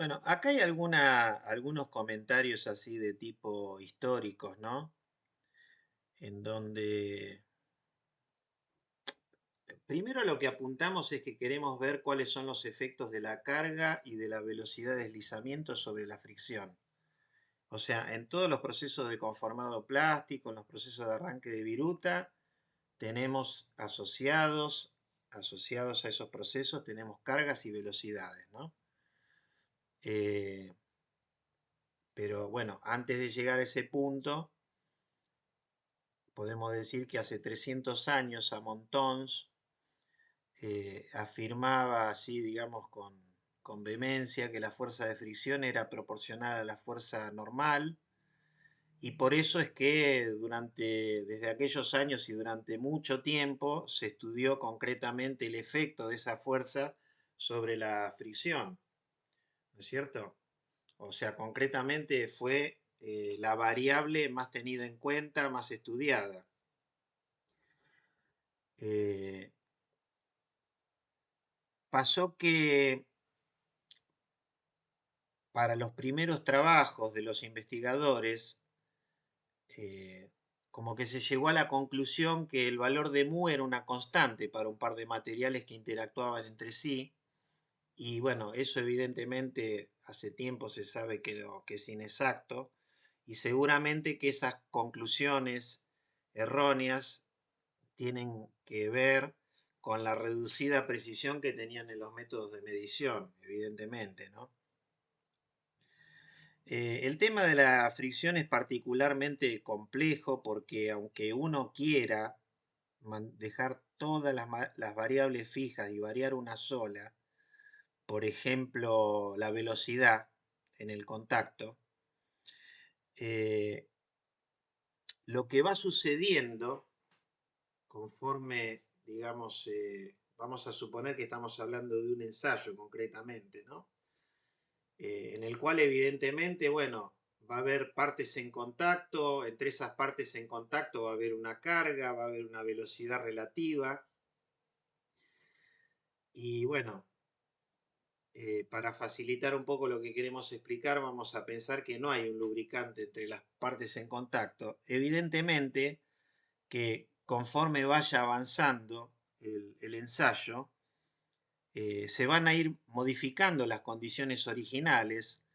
Bueno, acá hay algunos comentarios así de tipo históricos, ¿no? En donde primero lo que apuntamos es que queremos ver cuáles son los efectos de la carga y de la velocidad de deslizamiento sobre la fricción. O sea, en todos los procesos de conformado plástico, en los procesos de arranque de viruta, tenemos asociados a esos procesos, tenemos cargas y velocidades, ¿no? Eh, pero bueno, antes de llegar a ese punto, podemos decir que hace 300 años a Montons afirmaba así, digamos, con vehemencia que la fuerza de fricción era proporcional a la fuerza normal y por eso es que desde aquellos años y durante mucho tiempo se estudió concretamente el efecto de esa fuerza sobre la fricción, ¿no es cierto? O sea, concretamente fue la variable más tenida en cuenta, más estudiada. Eh, Pasó que para los primeros trabajos de los investigadores, eh, como que se llegó a la conclusión que el valor de mu era una constante para un par de materiales que interactuaban entre sí. Y bueno, eso evidentemente hace tiempo se sabe que es inexacto. Y seguramente que esas conclusiones erróneas tienen que ver con la reducida precisión que tenían en los métodos de medición, evidentemente, ¿no? El tema de la fricción es particularmente complejo porque aunque uno quiera dejar todas las variables fijas y variar una sola, por ejemplo la velocidad en el contacto, eh, lo que va sucediendo conforme, digamos, vamos a suponer que estamos hablando de un ensayo concretamente, ¿no? En el cual evidentemente, bueno, va a haber partes en contacto, entre esas partes en contacto va a haber una carga, va a haber una velocidad relativa, y bueno, para facilitar un poco lo que queremos explicar, vamos a pensar que no hay un lubricante entre las partes en contacto. Evidentemente que conforme vaya avanzando el ensayo, se van a ir modificando las condiciones originales,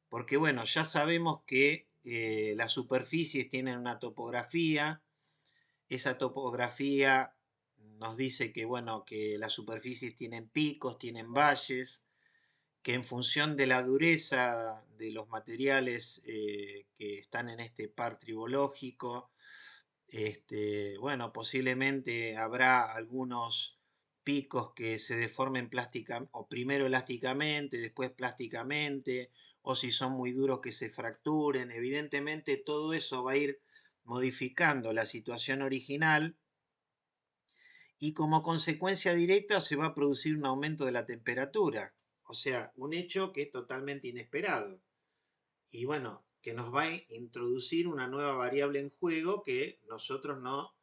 porque bueno, ya sabemos que las superficies tienen una topografía, esa topografía nos dice que bueno, que las superficies tienen picos, tienen valles, que en función de la dureza de los materiales que están en este par tribológico, bueno, posiblemente habrá algunos picos que se deformen plásticamente, o primero elásticamente, después plásticamente, o si son muy duros que se fracturen. Evidentemente todo eso va a ir modificando la situación original y como consecuencia directa se va a producir un aumento de la temperatura. O sea, un hecho que es totalmente inesperado y bueno, que nos va a introducir una nueva variable en juego que nosotros no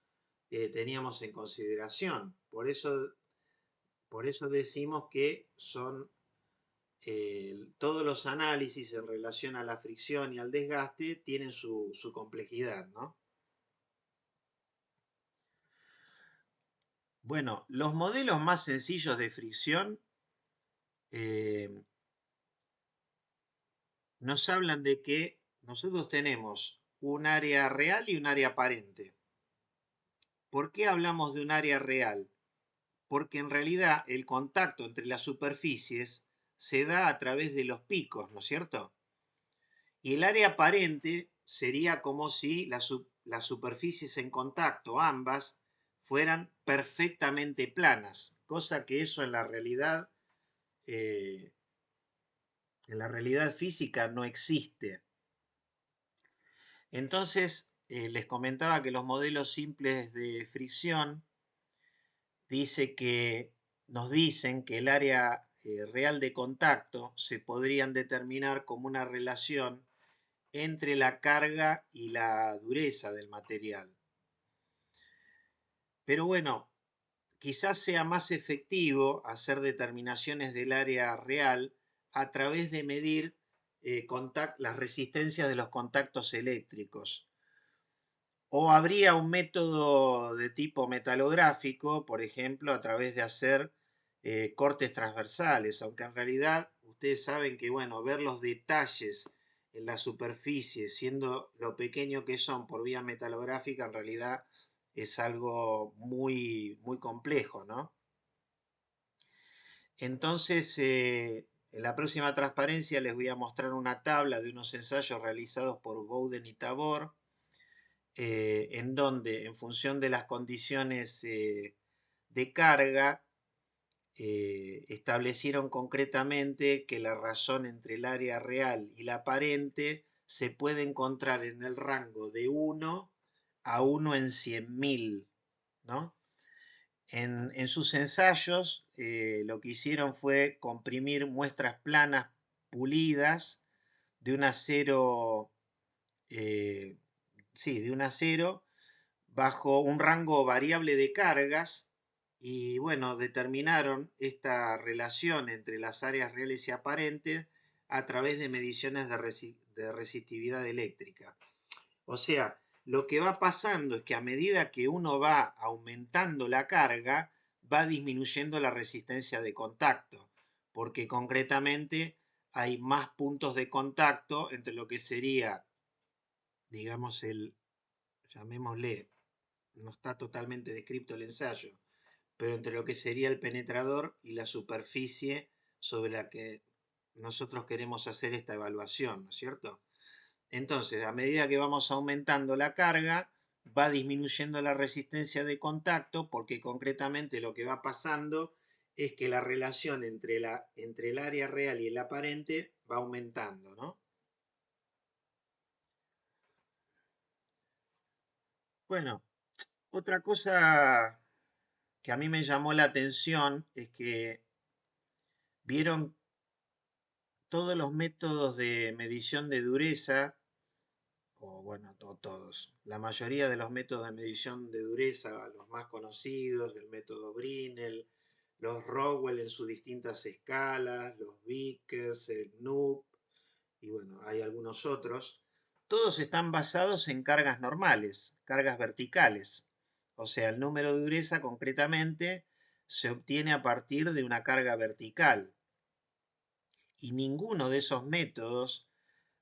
teníamos en consideración. Por eso decimos que son todos los análisis en relación a la fricción y al desgaste tienen su complejidad, ¿no? Bueno, los modelos más sencillos de fricción eh, nos hablan de que nosotros tenemos un área real y un área aparente. ¿Por qué hablamos de un área real? Porque en realidad el contacto entre las superficies se da a través de los picos, ¿no es cierto? Y el área aparente sería como si las superficies en contacto, ambas, fueran perfectamente planas, cosa que eso eh, en la realidad física no existe. Entonces, les comentaba que los modelos simples de fricción nos dicen que el área real de contacto se podrían determinar como una relación entre la carga y la dureza del material. Pero bueno, quizás sea más efectivo hacer determinaciones del área real a través de medir las resistencias de los contactos eléctricos. O habría un método de tipo metalográfico, por ejemplo, a través de hacer cortes transversales, aunque en realidad ustedes saben que, bueno, ver los detalles en la superficie, siendo lo pequeño que son por vía metalográfica, en realidad es algo muy, muy complejo, ¿no? Entonces, en la próxima transparencia les voy a mostrar una tabla de unos ensayos realizados por Bowden y Tabor, en donde, en función de las condiciones de carga, establecieron concretamente que la razón entre el área real y la aparente se puede encontrar en el rango de 1 a 1 en 100.000, ¿no? En sus ensayos lo que hicieron fue comprimir muestras planas pulidas de un acero, sí, de un acero bajo un rango variable de cargas y bueno, determinaron esta relación entre las áreas reales y aparentes a través de mediciones de resistividad eléctrica. O sea, lo que va pasando es que a medida que uno va aumentando la carga, va disminuyendo la resistencia de contacto, porque concretamente hay más puntos de contacto entre lo que sería, digamos, llamémosle, no está totalmente descrito el ensayo, pero entre lo que sería el penetrador y la superficie sobre la que nosotros queremos hacer esta evaluación, ¿no es cierto? Entonces, a medida que vamos aumentando la carga, va disminuyendo la resistencia de contacto, porque concretamente lo que va pasando es que la relación entre el área real y el aparente va aumentando, ¿no? Bueno, otra cosa que a mí me llamó la atención es que vieron todos los métodos de medición de dureza, o bueno, no todos, la mayoría de los métodos de medición de dureza, los más conocidos, el método Brinell, los Rowell en sus distintas escalas, los Vickers, el Knupp, y bueno, hay algunos otros, todos están basados en cargas normales, cargas verticales. O sea, el número de dureza concretamente se obtiene a partir de una carga vertical. Y ninguno de esos métodos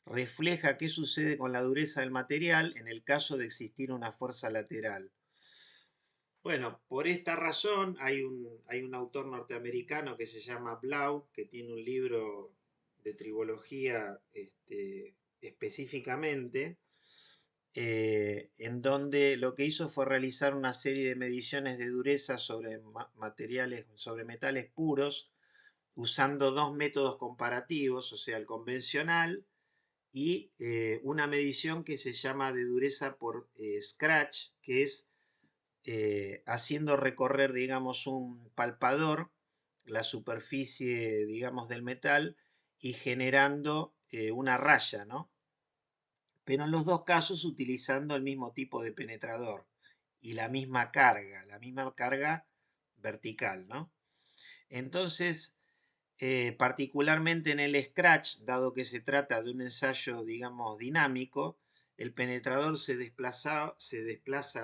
refleja qué sucede con la dureza del material en el caso de existir una fuerza lateral. Bueno, por esta razón hay un autor norteamericano que se llama Blau, que tiene un libro de tribología específicamente, en donde lo que hizo fue realizar una serie de mediciones de dureza sobre materiales, sobre metales puros, usando dos métodos comparativos, o sea, el convencional y una medición que se llama de dureza por scratch, que es haciendo recorrer, digamos, un palpador, la superficie, digamos, del metal y generando una raya, ¿no? Pero en los dos casos utilizando el mismo tipo de penetrador y la misma carga vertical, ¿no? Entonces, particularmente en el Scratch, dado que se trata de un ensayo, digamos, dinámico, el penetrador se desplaza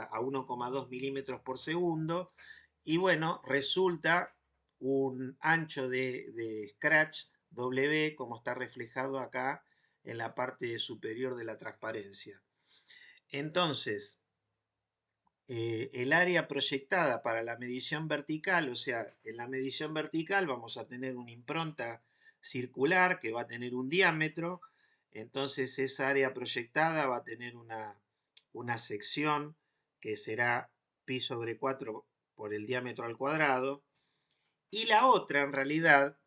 a 1,2 milímetros por segundo y bueno, resulta un ancho de Scratch W, como está reflejado acá en la parte superior de la transparencia. Entonces, el área proyectada para la medición vertical, o sea, en la medición vertical vamos a tener una impronta circular que va a tener un diámetro, entonces esa área proyectada va a tener una sección que será pi sobre 4 por el diámetro al cuadrado, y la otra en realidad,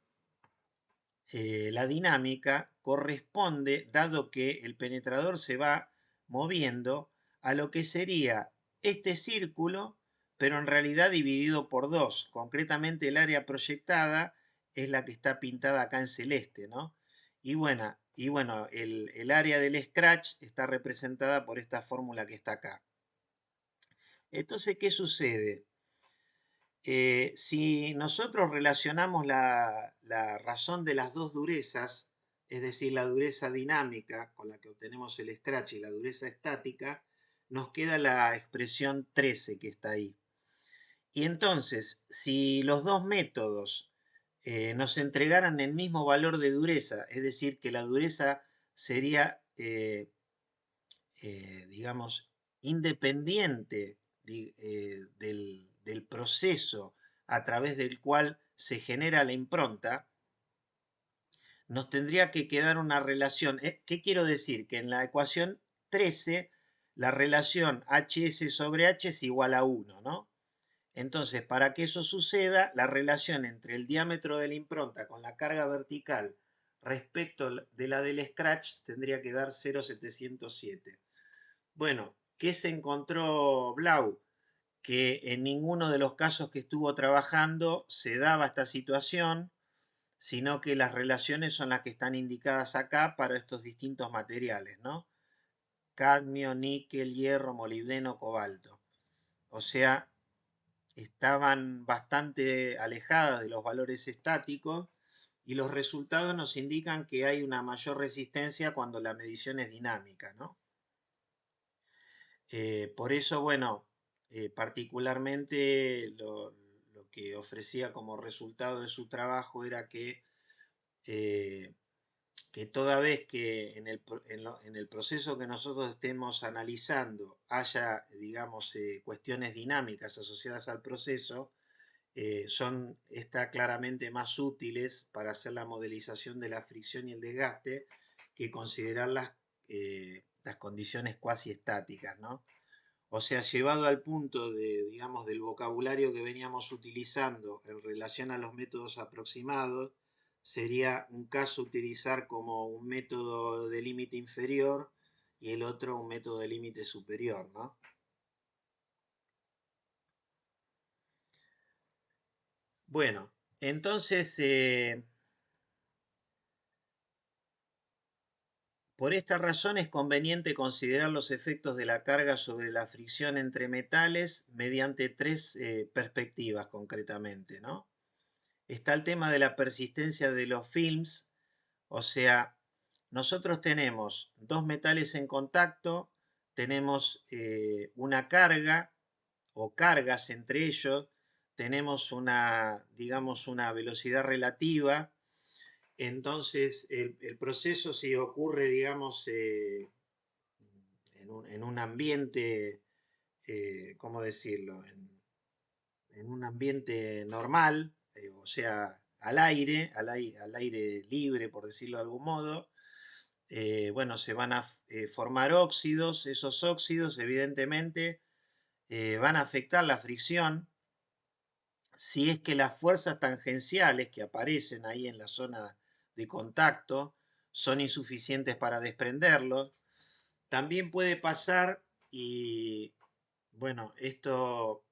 la dinámica, corresponde, dado que el penetrador se va moviendo, a lo que sería este círculo, pero en realidad dividido por dos. Concretamente el área proyectada es la que está pintada acá en celeste, ¿no? Y bueno, el área del scratch está representada por esta fórmula que está acá. Entonces, ¿qué sucede? Si nosotros relacionamos la razón de las dos durezas, es decir, la dureza dinámica con la que obtenemos el scratch y la dureza estática, nos queda la expresión 13 que está ahí. Y entonces, si los dos métodos nos entregaran el mismo valor de dureza, es decir, que la dureza sería, digamos, independiente del proceso a través del cual se genera la impronta, nos tendría que quedar una relación. ¿Qué quiero decir? Que en la ecuación 13 la relación HS sobre H es igual a 1, ¿no? Entonces, para que eso suceda, la relación entre el diámetro de la impronta con la carga vertical respecto de la del scratch tendría que dar 0,707. Bueno, ¿qué se encontró Blau? Que en ninguno de los casos que estuvo trabajando se daba esta situación, sino que las relaciones son las que están indicadas acá para estos distintos materiales, ¿no? Cadmio, níquel, hierro, molibdeno, cobalto. O sea, estaban bastante alejadas de los valores estáticos y los resultados nos indican que hay una mayor resistencia cuando la medición es dinámica, ¿no? Por eso, bueno, particularmente lo que ofrecía como resultado de su trabajo era eh, que toda vez que en el proceso que nosotros estemos analizando haya, digamos, cuestiones dinámicas asociadas al proceso, está claramente más útiles para hacer la modelización de la fricción y el desgaste que considerar las condiciones cuasi estáticas, ¿no? O sea, llevado al punto de, digamos, del vocabulario que veníamos utilizando en relación a los métodos aproximados, sería un caso utilizar como un método de límite inferior y el otro un método de límite superior, ¿no? Bueno, entonces, por esta razón es conveniente considerar los efectos de la carga sobre la fricción entre metales mediante tres perspectivas concretamente, ¿no? Está el tema de la persistencia de los films, o sea, nosotros tenemos dos metales en contacto, tenemos una carga o cargas entre ellos, tenemos una, digamos, una velocidad relativa. Entonces, el proceso si ocurre, digamos, en un ambiente, ¿cómo decirlo? En un ambiente normal, o sea, al aire libre, por decirlo de algún modo, bueno, se van a formar óxidos. Esos óxidos, evidentemente, van a afectar la fricción si es que las fuerzas tangenciales que aparecen ahí en la zona de contacto son insuficientes para desprenderlos. También puede pasar, y bueno, esto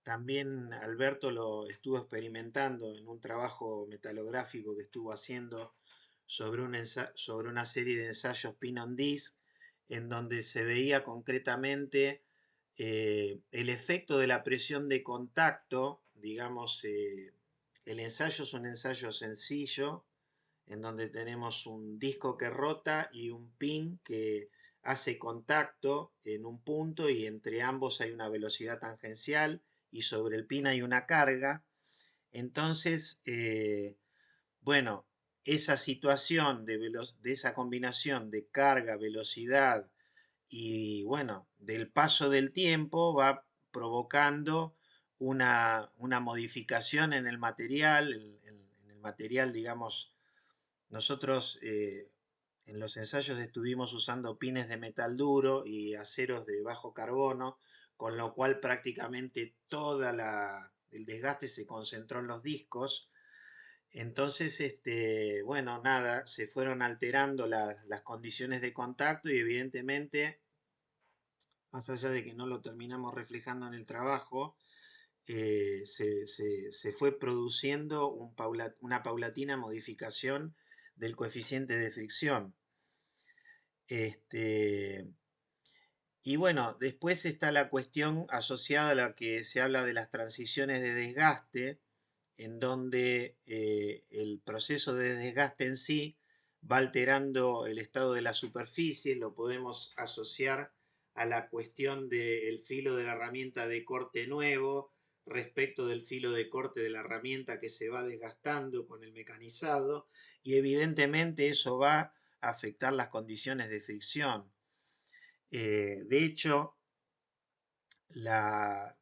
también Alberto lo estuvo experimentando en un trabajo metalográfico que estuvo haciendo sobre una serie de ensayos pin on disc, en donde se veía concretamente el efecto de la presión de contacto. Digamos, el ensayo es un ensayo sencillo, en donde tenemos un disco que rota y un pin que hace contacto en un punto y entre ambos hay una velocidad tangencial y sobre el pin hay una carga. Entonces, bueno, esa situación de esa combinación de carga, velocidad y bueno, del paso del tiempo va provocando una modificación en el material, en el material, digamos, nosotros en los ensayos estuvimos usando pines de metal duro y aceros de bajo carbono, con lo cual prácticamente el desgaste se concentró en los discos. Entonces, bueno, nada, se fueron alterando las condiciones de contacto y evidentemente, más allá de que no lo terminamos reflejando en el trabajo, se fue produciendo una paulatina modificación del coeficiente de fricción. Este, Y bueno, después está la cuestión asociada a la que se habla de las transiciones de desgaste, en donde el proceso de desgaste en sí va alterando el estado de la superficie, lo podemos asociar a la cuestión del filo de la herramienta de corte nuevo respecto del filo de corte de la herramienta que se va desgastando con el mecanizado, y evidentemente eso va a afectar las condiciones de fricción. De hecho, la,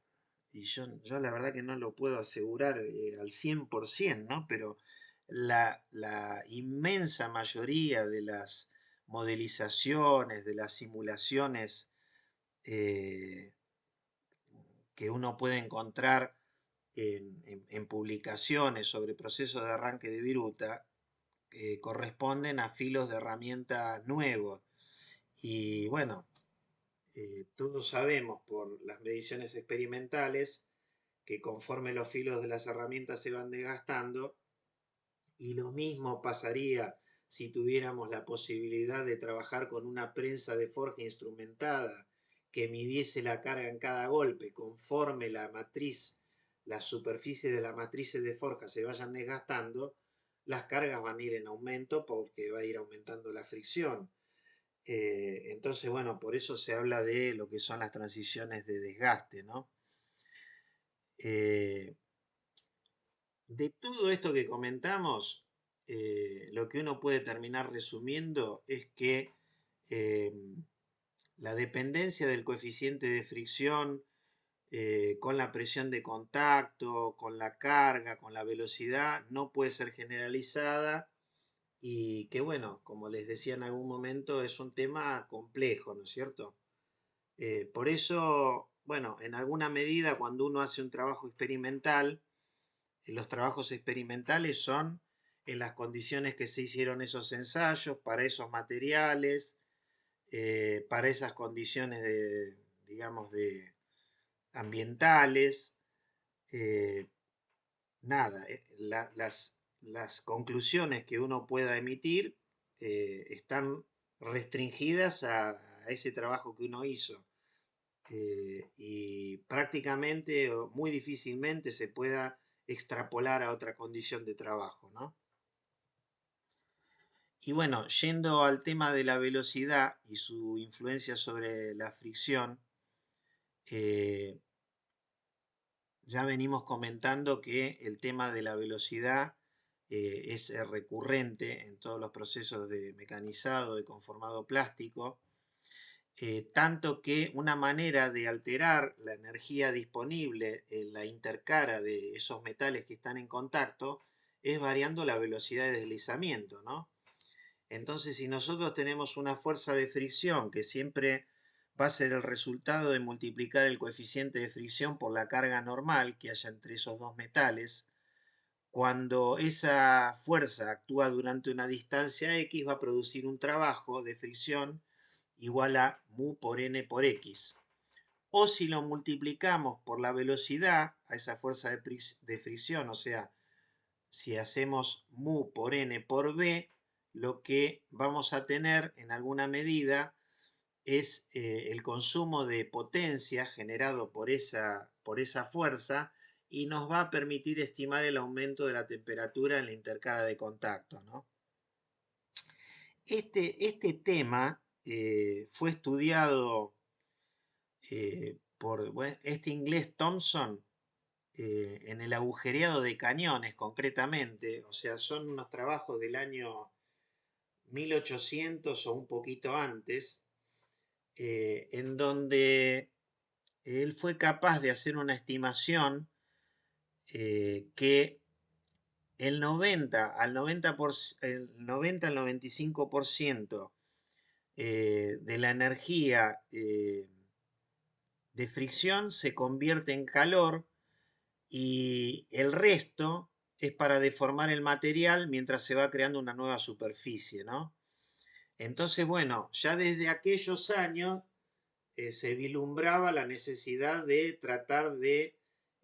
y yo la verdad que no lo puedo asegurar al 100%, ¿no? Pero la inmensa mayoría de las modelizaciones, de las simulaciones eh, que uno puede encontrar en publicaciones sobre procesos de arranque de viruta, corresponden a filos de herramienta nuevos. Y bueno, todos sabemos por las mediciones experimentales que conforme los filos de las herramientas se van desgastando, y lo mismo pasaría si tuviéramos la posibilidad de trabajar con una prensa de forja instrumentada que midiese la carga en cada golpe conforme la matriz, las superficies de la matriz de forja se vayan desgastando, las cargas van a ir en aumento porque va a ir aumentando la fricción. Entonces, bueno, por eso se habla de lo que son las transiciones de desgaste, ¿no? Eh, de todo esto que comentamos, lo que uno puede terminar resumiendo es que eh, la dependencia del coeficiente de fricción con la presión de contacto, con la carga, con la velocidad, no puede ser generalizada, y que bueno, como les decía en algún momento, es un tema complejo, ¿no es cierto? Por eso, bueno, en alguna medida cuando uno hace un trabajo experimental, los trabajos experimentales son en las condiciones que se hicieron esos ensayos, para esos materiales, para esas condiciones de, digamos, de ambientales. eh, Nada, las conclusiones que uno pueda emitir están restringidas a ese trabajo que uno hizo. Y prácticamente o muy difícilmente se pueda extrapolar a otra condición de trabajo, ¿no? Y bueno, yendo al tema de la velocidad y su influencia sobre la fricción, eh, ya venimos comentando que el tema de la velocidad es recurrente en todos los procesos de mecanizado, de conformado plástico, tanto que una manera de alterar la energía disponible en la intercara de esos metales que están en contacto es variando la velocidad de deslizamiento, ¿no? Entonces, si nosotros tenemos una fuerza de fricción que siempre va a ser el resultado de multiplicar el coeficiente de fricción por la carga normal que haya entre esos dos metales, cuando esa fuerza actúa durante una distancia x va a producir un trabajo de fricción igual a mu por n por x. O si lo multiplicamos por la velocidad a esa fuerza de fricción, o sea, si hacemos mu por n por b, lo que vamos a tener en alguna medida es el consumo de potencia generado por esa fuerza, y nos va a permitir estimar el aumento de la temperatura en la intercala de contacto, ¿no? Este tema fue estudiado por este inglés Thomson en el agujereado de cañones concretamente, o sea, son unos trabajos del año 1800 o un poquito antes, en donde él fue capaz de hacer una estimación que el 90 al 95% de la energía de fricción se convierte en calor, y el resto es para deformar el material mientras se va creando una nueva superficie, ¿no? Entonces, bueno, ya desde aquellos años se vislumbraba la necesidad de tratar de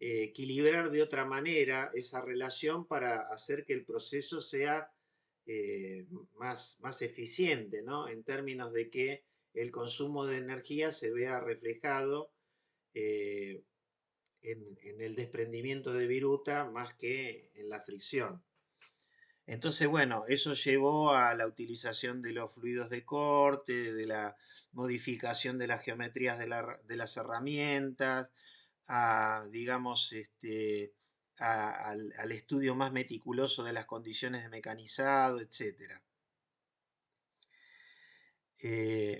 equilibrar de otra manera esa relación para hacer que el proceso sea más eficiente, ¿no? En términos de que el consumo de energía se vea reflejado eh, en el desprendimiento de viruta más que en la fricción. Entonces, bueno, eso llevó a la utilización de los fluidos de corte, de la modificación de las geometrías de las herramientas, a, digamos, al estudio más meticuloso de las condiciones de mecanizado, etc.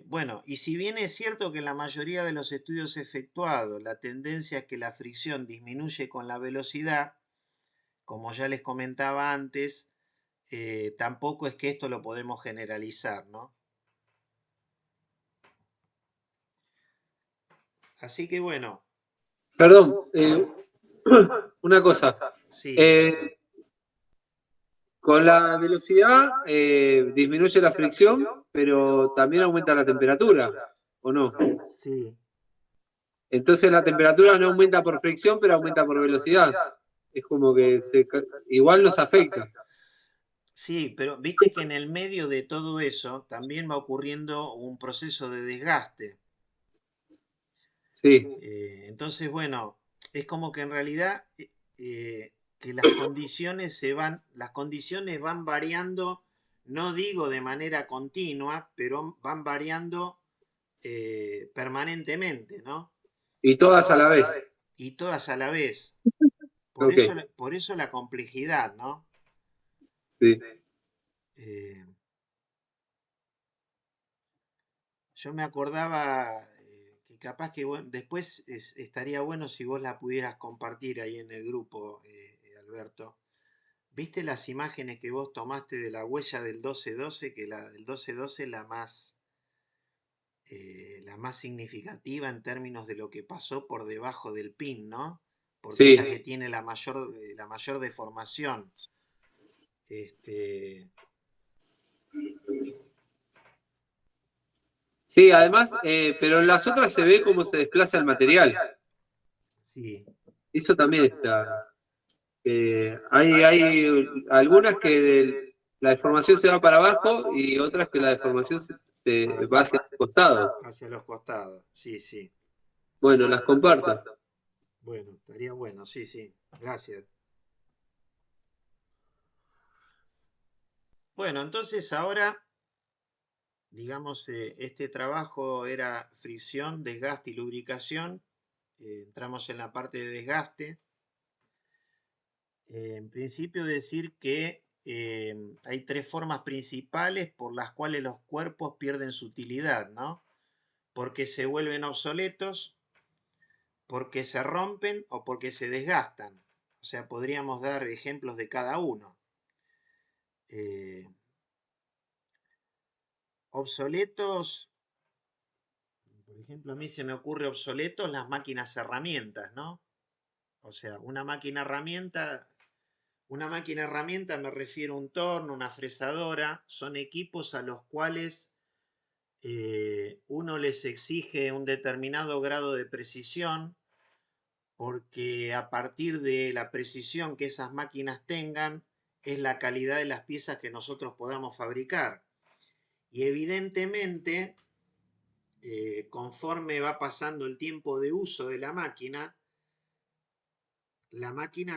Bueno, y si bien es cierto que en la mayoría de los estudios efectuados la tendencia es que la fricción disminuye con la velocidad, como ya les comentaba antes, tampoco es que esto lo podemos generalizar, ¿no? Así que bueno, Perdón, una cosa. sí, Eh, con la velocidad disminuye la fricción, pero también aumenta la temperatura, ¿o no? sí, Entonces la temperatura no aumenta por fricción, pero aumenta por velocidad. Es como que igual nos afecta. sí, pero viste que en el medio de todo eso también va ocurriendo un proceso de desgaste. Sí. Entonces, bueno, es como que en realidad que las condiciones van variando, no digo de manera continua, pero van variando permanentemente, ¿no? Y todas a la vez. Y todas a la vez. Por Ok. eso, por eso la complejidad, ¿no? Sí. Eh, yo me acordaba que capaz que después estaría bueno si vos la pudieras compartir ahí en el grupo, Alberto. ¿Viste las imágenes que vos tomaste de la huella del 1212? Que la del 1212 es la más significativa en términos de lo que pasó por debajo del pin, ¿no? Porque es Sí. la que tiene la mayor deformación. Este, Sí, además, pero en las otras se ve cómo se desplaza el material. sí, Eso también está. Hay algunas que la deformación se va para abajo y otras que la deformación se va hacia los costados. hacia los costados. Sí, sí. Bueno, las comparto. Bueno, estaría bueno, sí, sí. Gracias. Bueno, entonces ahora, digamos, este trabajo era fricción, desgaste y lubricación. Entramos en la parte de desgaste. En principio decir que hay tres formas principales por las cuales los cuerpos pierden su utilidad, ¿no? Porque se vuelven obsoletos, porque se rompen o porque se desgastan. O sea, podríamos dar ejemplos de cada uno. Eh, obsoletos, por ejemplo, a mí se me ocurre obsoletos las máquinas herramientas, ¿no? O sea, una máquina herramienta me refiero a un torno, una fresadora, son equipos a los cuales uno les exige un determinado grado de precisión, porque a partir de la precisión que esas máquinas tengan, es la calidad de las piezas que nosotros podamos fabricar. Y evidentemente, conforme va pasando el tiempo de uso de la máquina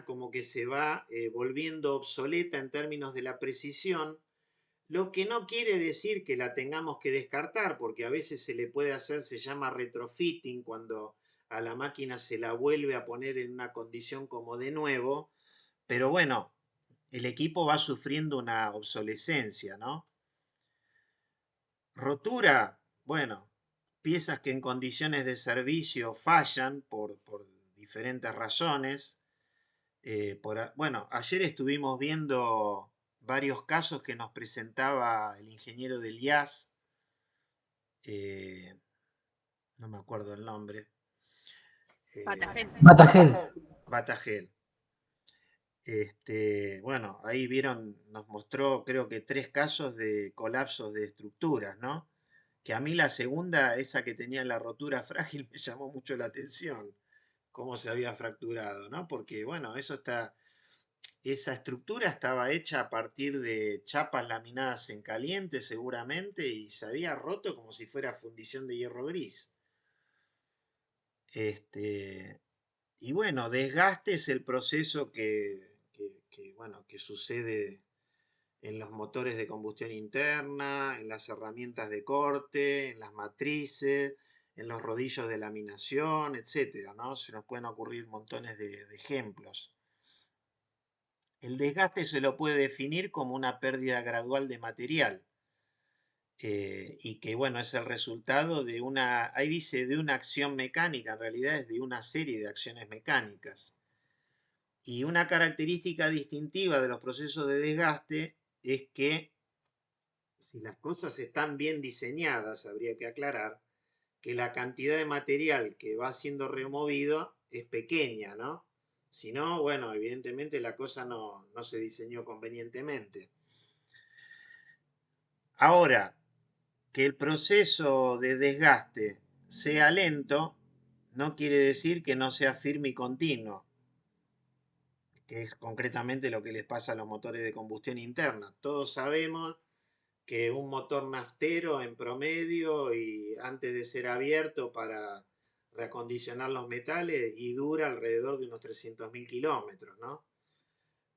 como que se va volviendo obsoleta en términos de la precisión, lo que no quiere decir que la tengamos que descartar, porque a veces se le puede hacer, se llama retrofitting, cuando a la máquina se la vuelve a poner en una condición como de nuevo, pero bueno, el equipo va sufriendo una obsolescencia, ¿no? Rotura, bueno, piezas que en condiciones de servicio fallan por diferentes razones. Bueno, ayer estuvimos viendo varios casos que nos presentaba el ingeniero del IAS, no me acuerdo el nombre, Batagel. Batagel. Bueno, ahí vieron, nos mostró creo que 3 casos de colapsos de estructuras, ¿no? Que a mí la segunda, esa que tenía la rotura frágil, me llamó mucho la atención, cómo se había fracturado, ¿no? Porque, bueno, eso está esa estructura estaba hecha a partir de chapas laminadas en caliente seguramente y se había roto como si fuera fundición de hierro gris. Este, y bueno, desgaste es el proceso bueno, que sucede en los motores de combustión interna, en las herramientas de corte, en las matrices, en los rodillos de laminación, etcétera, ¿no? Se nos pueden ocurrir montones de ejemplos. El desgaste se lo puede definir como una pérdida gradual de material y que, bueno, es el resultado de ahí dice de una acción mecánica, en realidad es de una serie de acciones mecánicas. Y una característica distintiva de los procesos de desgaste es que si las cosas están bien diseñadas, habría que aclarar que la cantidad de material que va siendo removido es pequeña, ¿no? Si no, bueno, evidentemente la cosa no se diseñó convenientemente. Ahora, que el proceso de desgaste sea lento, no quiere decir que no sea firme y continuo, que es concretamente lo que les pasa a los motores de combustión interna. Todos sabemos que un motor naftero en promedio y antes de ser abierto para reacondicionar los metales y dura alrededor de unos 300.000 kilómetros, ¿no?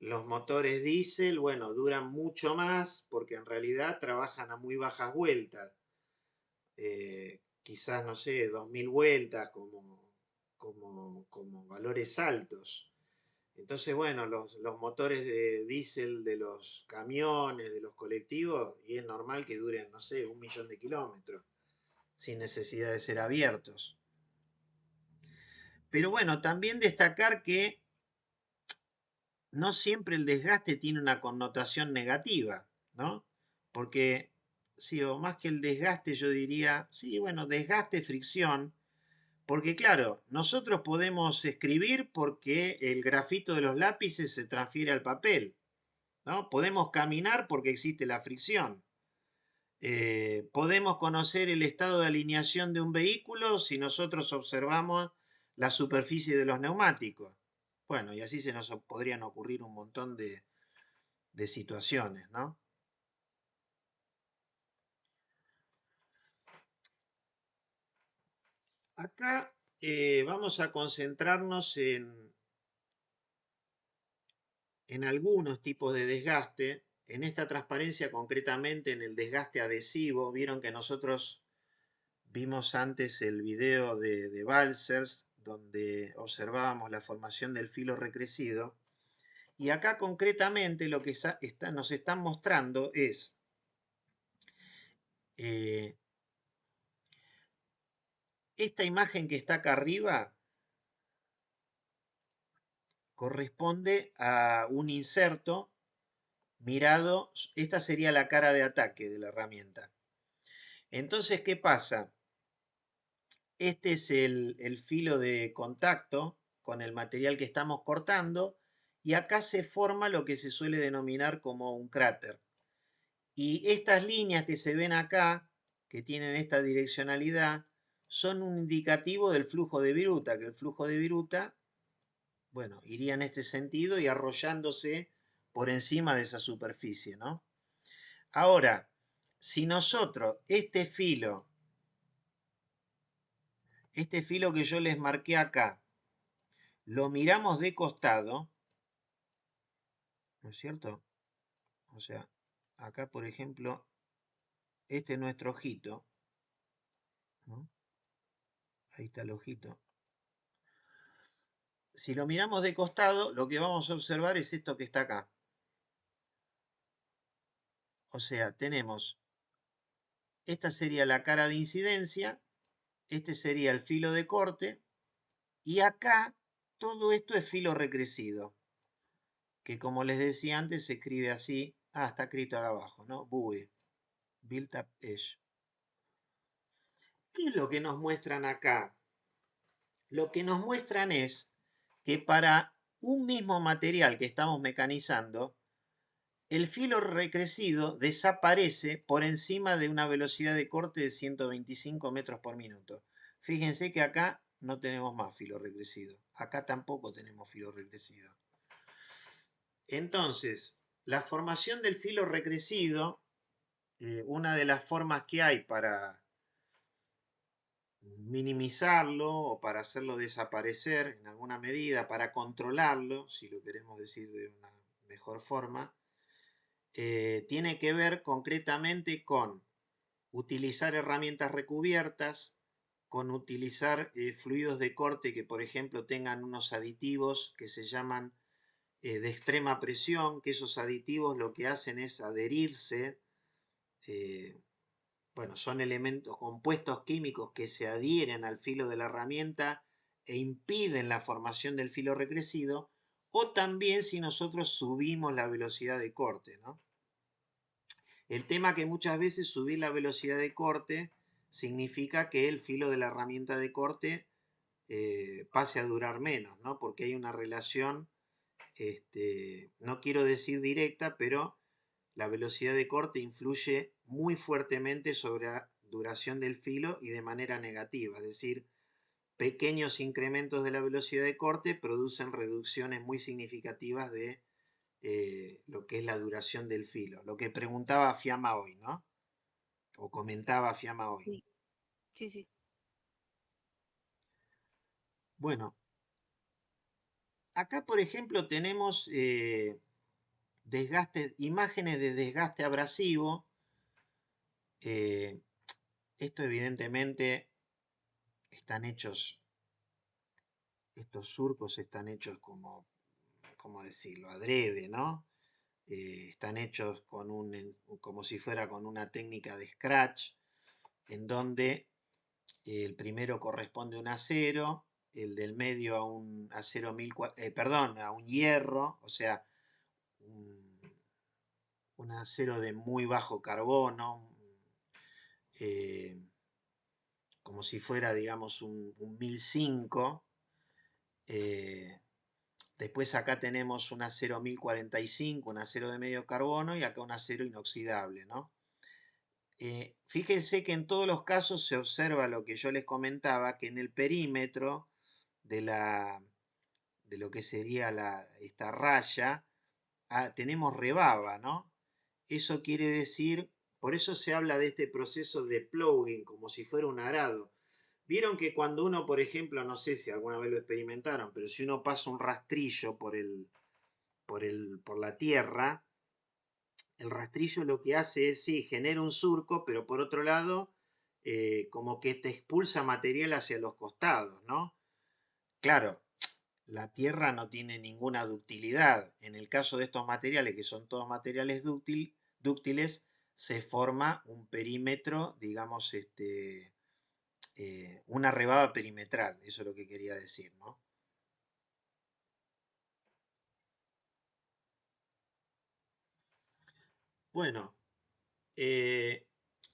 Los motores diésel, bueno, duran mucho más porque en realidad trabajan a muy bajas vueltas. Quizás, no sé, 2.000 vueltas como valores altos. Entonces, bueno, los motores de diésel de los camiones, de los colectivos, y es normal que duren, no sé, 1.000.000 de kilómetros, sin necesidad de ser abiertos. Pero bueno, también destacar que no siempre el desgaste tiene una connotación negativa, ¿no? Porque, sí, o más que el desgaste, yo diría, sí, bueno, desgaste, fricción, porque claro, nosotros podemos escribir porque el grafito de los lápices se transfiere al papel, ¿no? Podemos caminar porque existe la fricción. Podemos conocer el estado de alineación de un vehículo si nosotros observamos la superficie de los neumáticos. Bueno, y así se nos podrían ocurrir un montón de situaciones, ¿no? Acá vamos a concentrarnos en algunos tipos de desgaste. En esta transparencia, concretamente en el desgaste adhesivo, vieron que nosotros vimos antes el video de Balcers, donde observábamos la formación del filo recrecido. Y acá concretamente lo que nos están mostrando es eh, esta imagen que está acá arriba corresponde a un inserto mirado, esta sería la cara de ataque de la herramienta. Entonces, ¿qué pasa? Este es el filo de contacto con el material que estamos cortando y acá se forma lo que se suele denominar como un cráter. Y estas líneas que se ven acá, que tienen esta direccionalidad, son un indicativo del flujo de viruta, que el flujo de viruta, bueno, iría en este sentido y arrollándose por encima de esa superficie, ¿no? Ahora, si nosotros este filo que yo les marqué acá, lo miramos de costado, ¿no es cierto? O sea, acá por ejemplo, este es nuestro ojito, ¿no? Ahí está el ojito. Si lo miramos de costado, lo que vamos a observar es esto que está acá. O sea, tenemos, esta sería la cara de incidencia, este sería el filo de corte, y acá todo esto es filo recrecido, que como les decía antes se escribe así, está escrito acá abajo, ¿no? BUE, Built Up Edge. ¿Qué es lo que nos muestran acá? Lo que nos muestran es que para un mismo material que estamos mecanizando, el filo recrecido desaparece por encima de una velocidad de corte de 125 metros por minuto. Fíjense que acá no tenemos más filo recrecido. Acá tampoco tenemos filo recrecido. Entonces, la formación del filo recrecido, una de las formas que hay para minimizarlo o para hacerlo desaparecer en alguna medida, para controlarlo, si lo queremos decir de una mejor forma, tiene que ver concretamente con utilizar herramientas recubiertas, con utilizar fluidos de corte que, por ejemplo, tengan unos aditivos que se llaman de extrema presión, que esos aditivos lo que hacen es adherirse, eh, bueno, son elementos, compuestos químicos que se adhieren al filo de la herramienta e impiden la formación del filo recrecido, o también si nosotros subimos la velocidad de corte, ¿no? El tema que muchas veces subir la velocidad de corte significa que el filo de la herramienta de corte pase a durar menos, ¿no? Porque hay una relación, no quiero decir directa, pero la velocidad de corte influye muy fuertemente sobre la duración del filo y de manera negativa, es decir, pequeños incrementos de la velocidad de corte producen reducciones muy significativas de lo que es la duración del filo. Lo que preguntaba Fiamma hoy, ¿no? O comentaba Fiamma hoy. Sí, sí, sí. Bueno, acá por ejemplo tenemos desgaste, imágenes de desgaste abrasivo. Eh, Esto evidentemente están hechos, estos surcos están hechos como, ¿cómo decirlo? Adrede, ¿no? Están hechos con como si fuera con una técnica de scratch, en donde el primero corresponde a un acero, el del medio a un acero perdón, a un hierro, o sea, un, un acero de muy bajo carbono, eh, como si fuera, digamos, un 1005. eh, Después acá tenemos un acero 1045, un acero de medio carbono y acá un acero inoxidable, ¿no? Fíjense que en todos los casos se observa lo que yo les comentaba, que en el perímetro de, de lo que sería esta raya, tenemos rebaba, ¿no? Eso quiere decir, por eso se habla de este proceso de ploughing, como si fuera un arado. Vieron que cuando uno, por ejemplo, no sé si alguna vez lo experimentaron, pero si uno pasa un rastrillo por la tierra, el rastrillo lo que hace es, sí, genera un surco, pero por otro lado, como que te expulsa material hacia los costados, ¿no? Claro, la tierra no tiene ninguna ductilidad. En el caso de estos materiales, que son todos materiales dúctiles, se forma un perímetro, digamos, una rebaba perimetral. Eso es lo que quería decir, ¿no? Bueno, eh,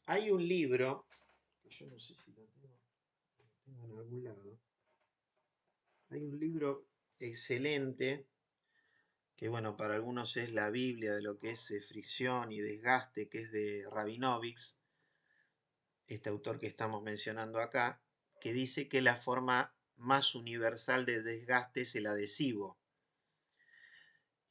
hay un libro, que yo no sé si lo tengo en algún lado. Hay un libro excelente que, bueno, para algunos es la Biblia de lo que es fricción y desgaste, que es de Rabinovich, este autor que estamos mencionando acá, que dice que la forma más universal de desgaste es el adhesivo.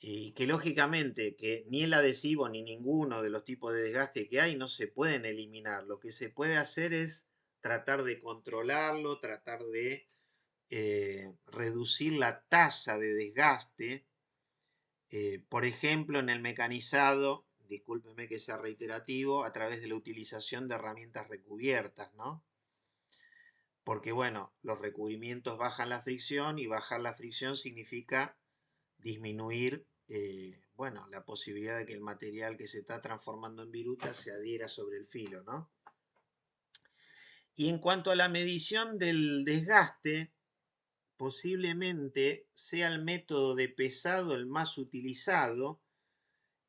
Y que lógicamente que ni el adhesivo ni ninguno de los tipos de desgaste que hay no se pueden eliminar. Lo que se puede hacer es tratar de controlarlo, tratar de reducir la tasa de desgaste. Por ejemplo, en el mecanizado, discúlpeme que sea reiterativo, a través de la utilización de herramientas recubiertas, ¿no? Porque, bueno, los recubrimientos bajan la fricción y bajar la fricción significa disminuir, bueno, la posibilidad de que el material que se está transformando en viruta se adhiera sobre el filo, ¿no? Y en cuanto a la medición del desgaste, posiblemente sea el método de pesado el más utilizado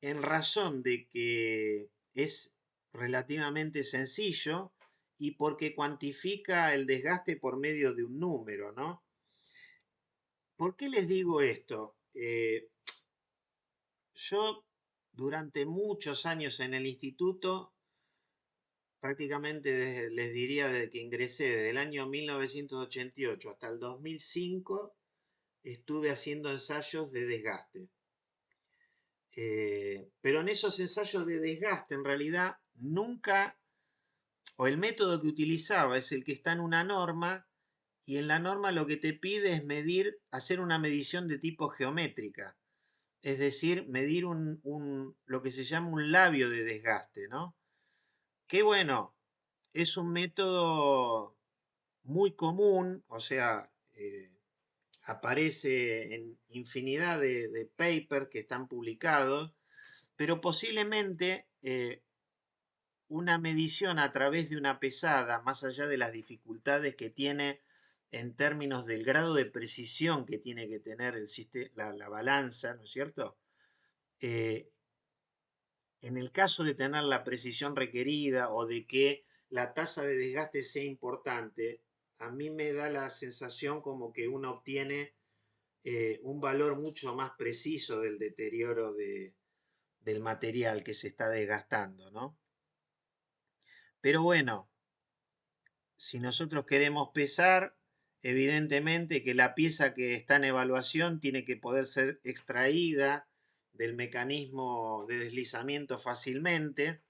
en razón de que es relativamente sencillo y porque cuantifica el desgaste por medio de un número, ¿no? ¿Por qué les digo esto? Yo durante muchos años en el instituto, prácticamente les diría desde que ingresé, desde el año 1988 hasta el 2005, estuve haciendo ensayos de desgaste. Pero en esos ensayos de desgaste, en realidad, nunca, o el método que utilizaba es el que está en una norma, y en la norma lo que te pide es medir, hacer una medición de tipo geométrica, es decir, medir lo que se llama un labio de desgaste, ¿no? Que bueno, es un método muy común, o sea, aparece en infinidad de papers que están publicados, pero posiblemente una medición a través de una pesada, más allá de las dificultades que tiene en términos del grado de precisión que tiene que tener la balanza, ¿no es cierto? Eh, en el caso de tener la precisión requerida o de que la tasa de desgaste sea importante, a mí me da la sensación como que uno obtiene un valor mucho más preciso del deterioro del material que se está desgastando, ¿no? Pero bueno, si nosotros queremos pesar, evidentemente que la pieza que está en evaluación tiene que poder ser extraída del mecanismo de deslizamiento fácilmente.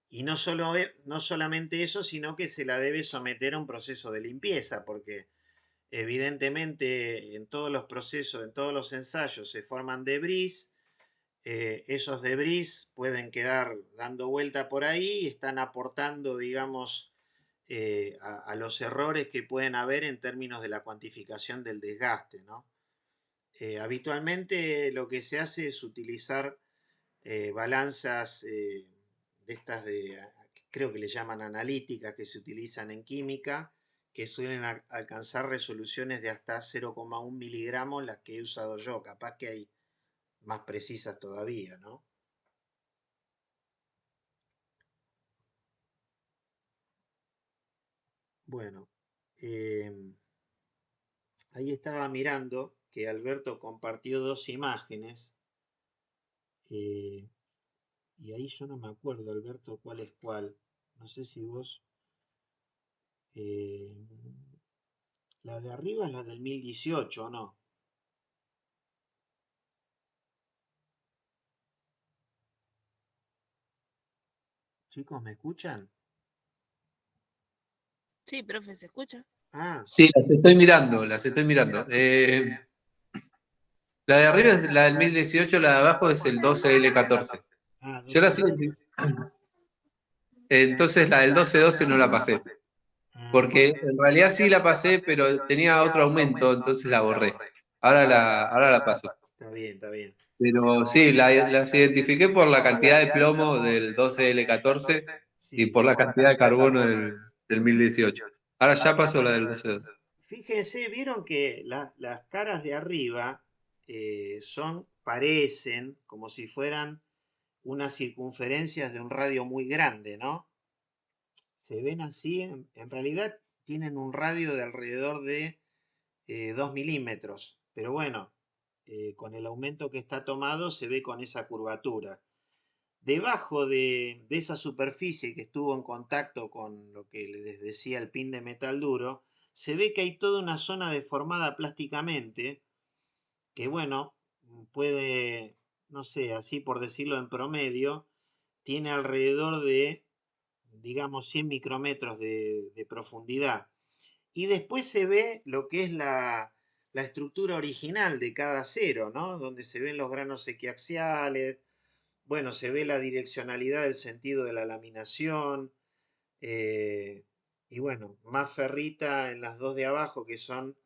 Y no solamente eso, sino que se la debe someter a un proceso de limpieza, porque evidentemente en todos los procesos, en todos los ensayos se forman debris. Esos debris pueden quedar dando vuelta por ahí y están aportando, digamos, a los errores que pueden haber en términos de la cuantificación del desgaste, ¿no? Habitualmente lo que se hace es utilizar balanzas de estas creo que le llaman analíticas, que se utilizan en química, que suelen alcanzar resoluciones de hasta 0,1 miligramos, las que he usado yo. Capaz que hay más precisas todavía, ¿no? Bueno, eh, ahí estaba mirando que Alberto compartió dos imágenes, eh, y ahí yo no me acuerdo, Alberto, cuál es cuál. No sé si vos... eh, la de arriba es la del 1018, ¿o no? Chicos, ¿me escuchan? Sí, profe, ¿se escucha? Ah, Sí, las estoy mirando, las estoy mirando. La de arriba es la del 1018, la de abajo es el 12L14. ah, Yo la sigo. Entonces la del 1212 no la pasé. ah, Porque en realidad sí la pasé, pero tenía otro aumento, entonces la borré. Ahora la paso. está bien, está bien. Pero sí, las identifiqué por la cantidad de plomo del 12L14 y Sí. por la cantidad de carbono del 1018. Ahora ya pasó la del 1212. Fíjense, vieron que las caras de arriba parecen como si fueran unas circunferencias de un radio muy grande, ¿no? Se ven así, en realidad tienen un radio de alrededor de 2 milímetros, pero bueno, con el aumento que está tomado se ve con esa curvatura. Debajo de esa superficie que estuvo en contacto con lo que les decía el pin de metal duro, se ve que hay toda una zona deformada plásticamente que, bueno, puede, no sé, así por decirlo en promedio, tiene alrededor de, digamos, 100 micrómetros de profundidad. Y después se ve lo que es la estructura original de cada acero, ¿no? Donde se ven los granos equiaxiales, bueno, se ve la direccionalidad del sentido de la laminación, eh, y bueno, más ferrita en las dos de abajo, que son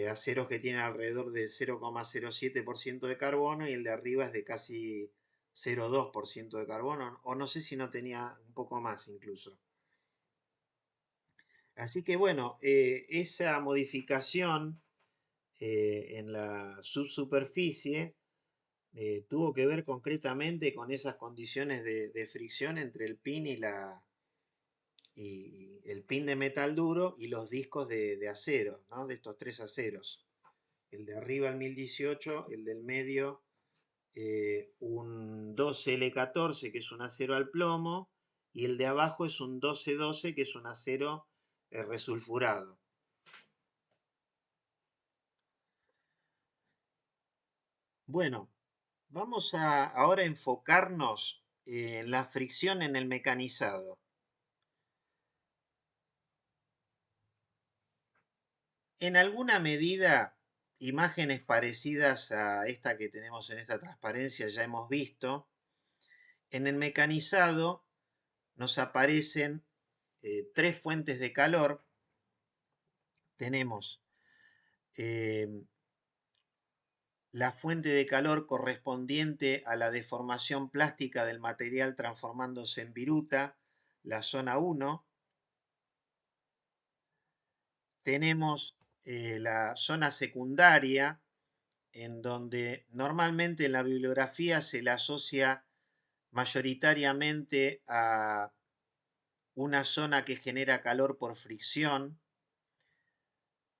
aceros que tienen alrededor de 0,07% de carbono, y el de arriba es de casi 0,2% de carbono, o no sé si no tenía un poco más incluso. Así que bueno, esa modificación en la subsuperficie tuvo que ver concretamente con esas condiciones de fricción entre el pin y el pin de metal duro y los discos de acero, ¿no? De estos tres aceros. El de arriba el 1018, el del medio un 12L14 que es un acero al plomo, y el de abajo es un 1212 que es un acero resulfurado. Bueno, Vamos a ahora enfocarnos en la fricción en el mecanizado. En alguna medida, imágenes parecidas a esta que tenemos en esta transparencia ya hemos visto. En el mecanizado nos aparecen tres fuentes de calor. Tenemos la fuente de calor correspondiente a la deformación plástica del material transformándose en viruta, la zona 1. Tenemos la zona secundaria, en donde normalmente en la bibliografía se la asocia mayoritariamente a una zona que genera calor por fricción,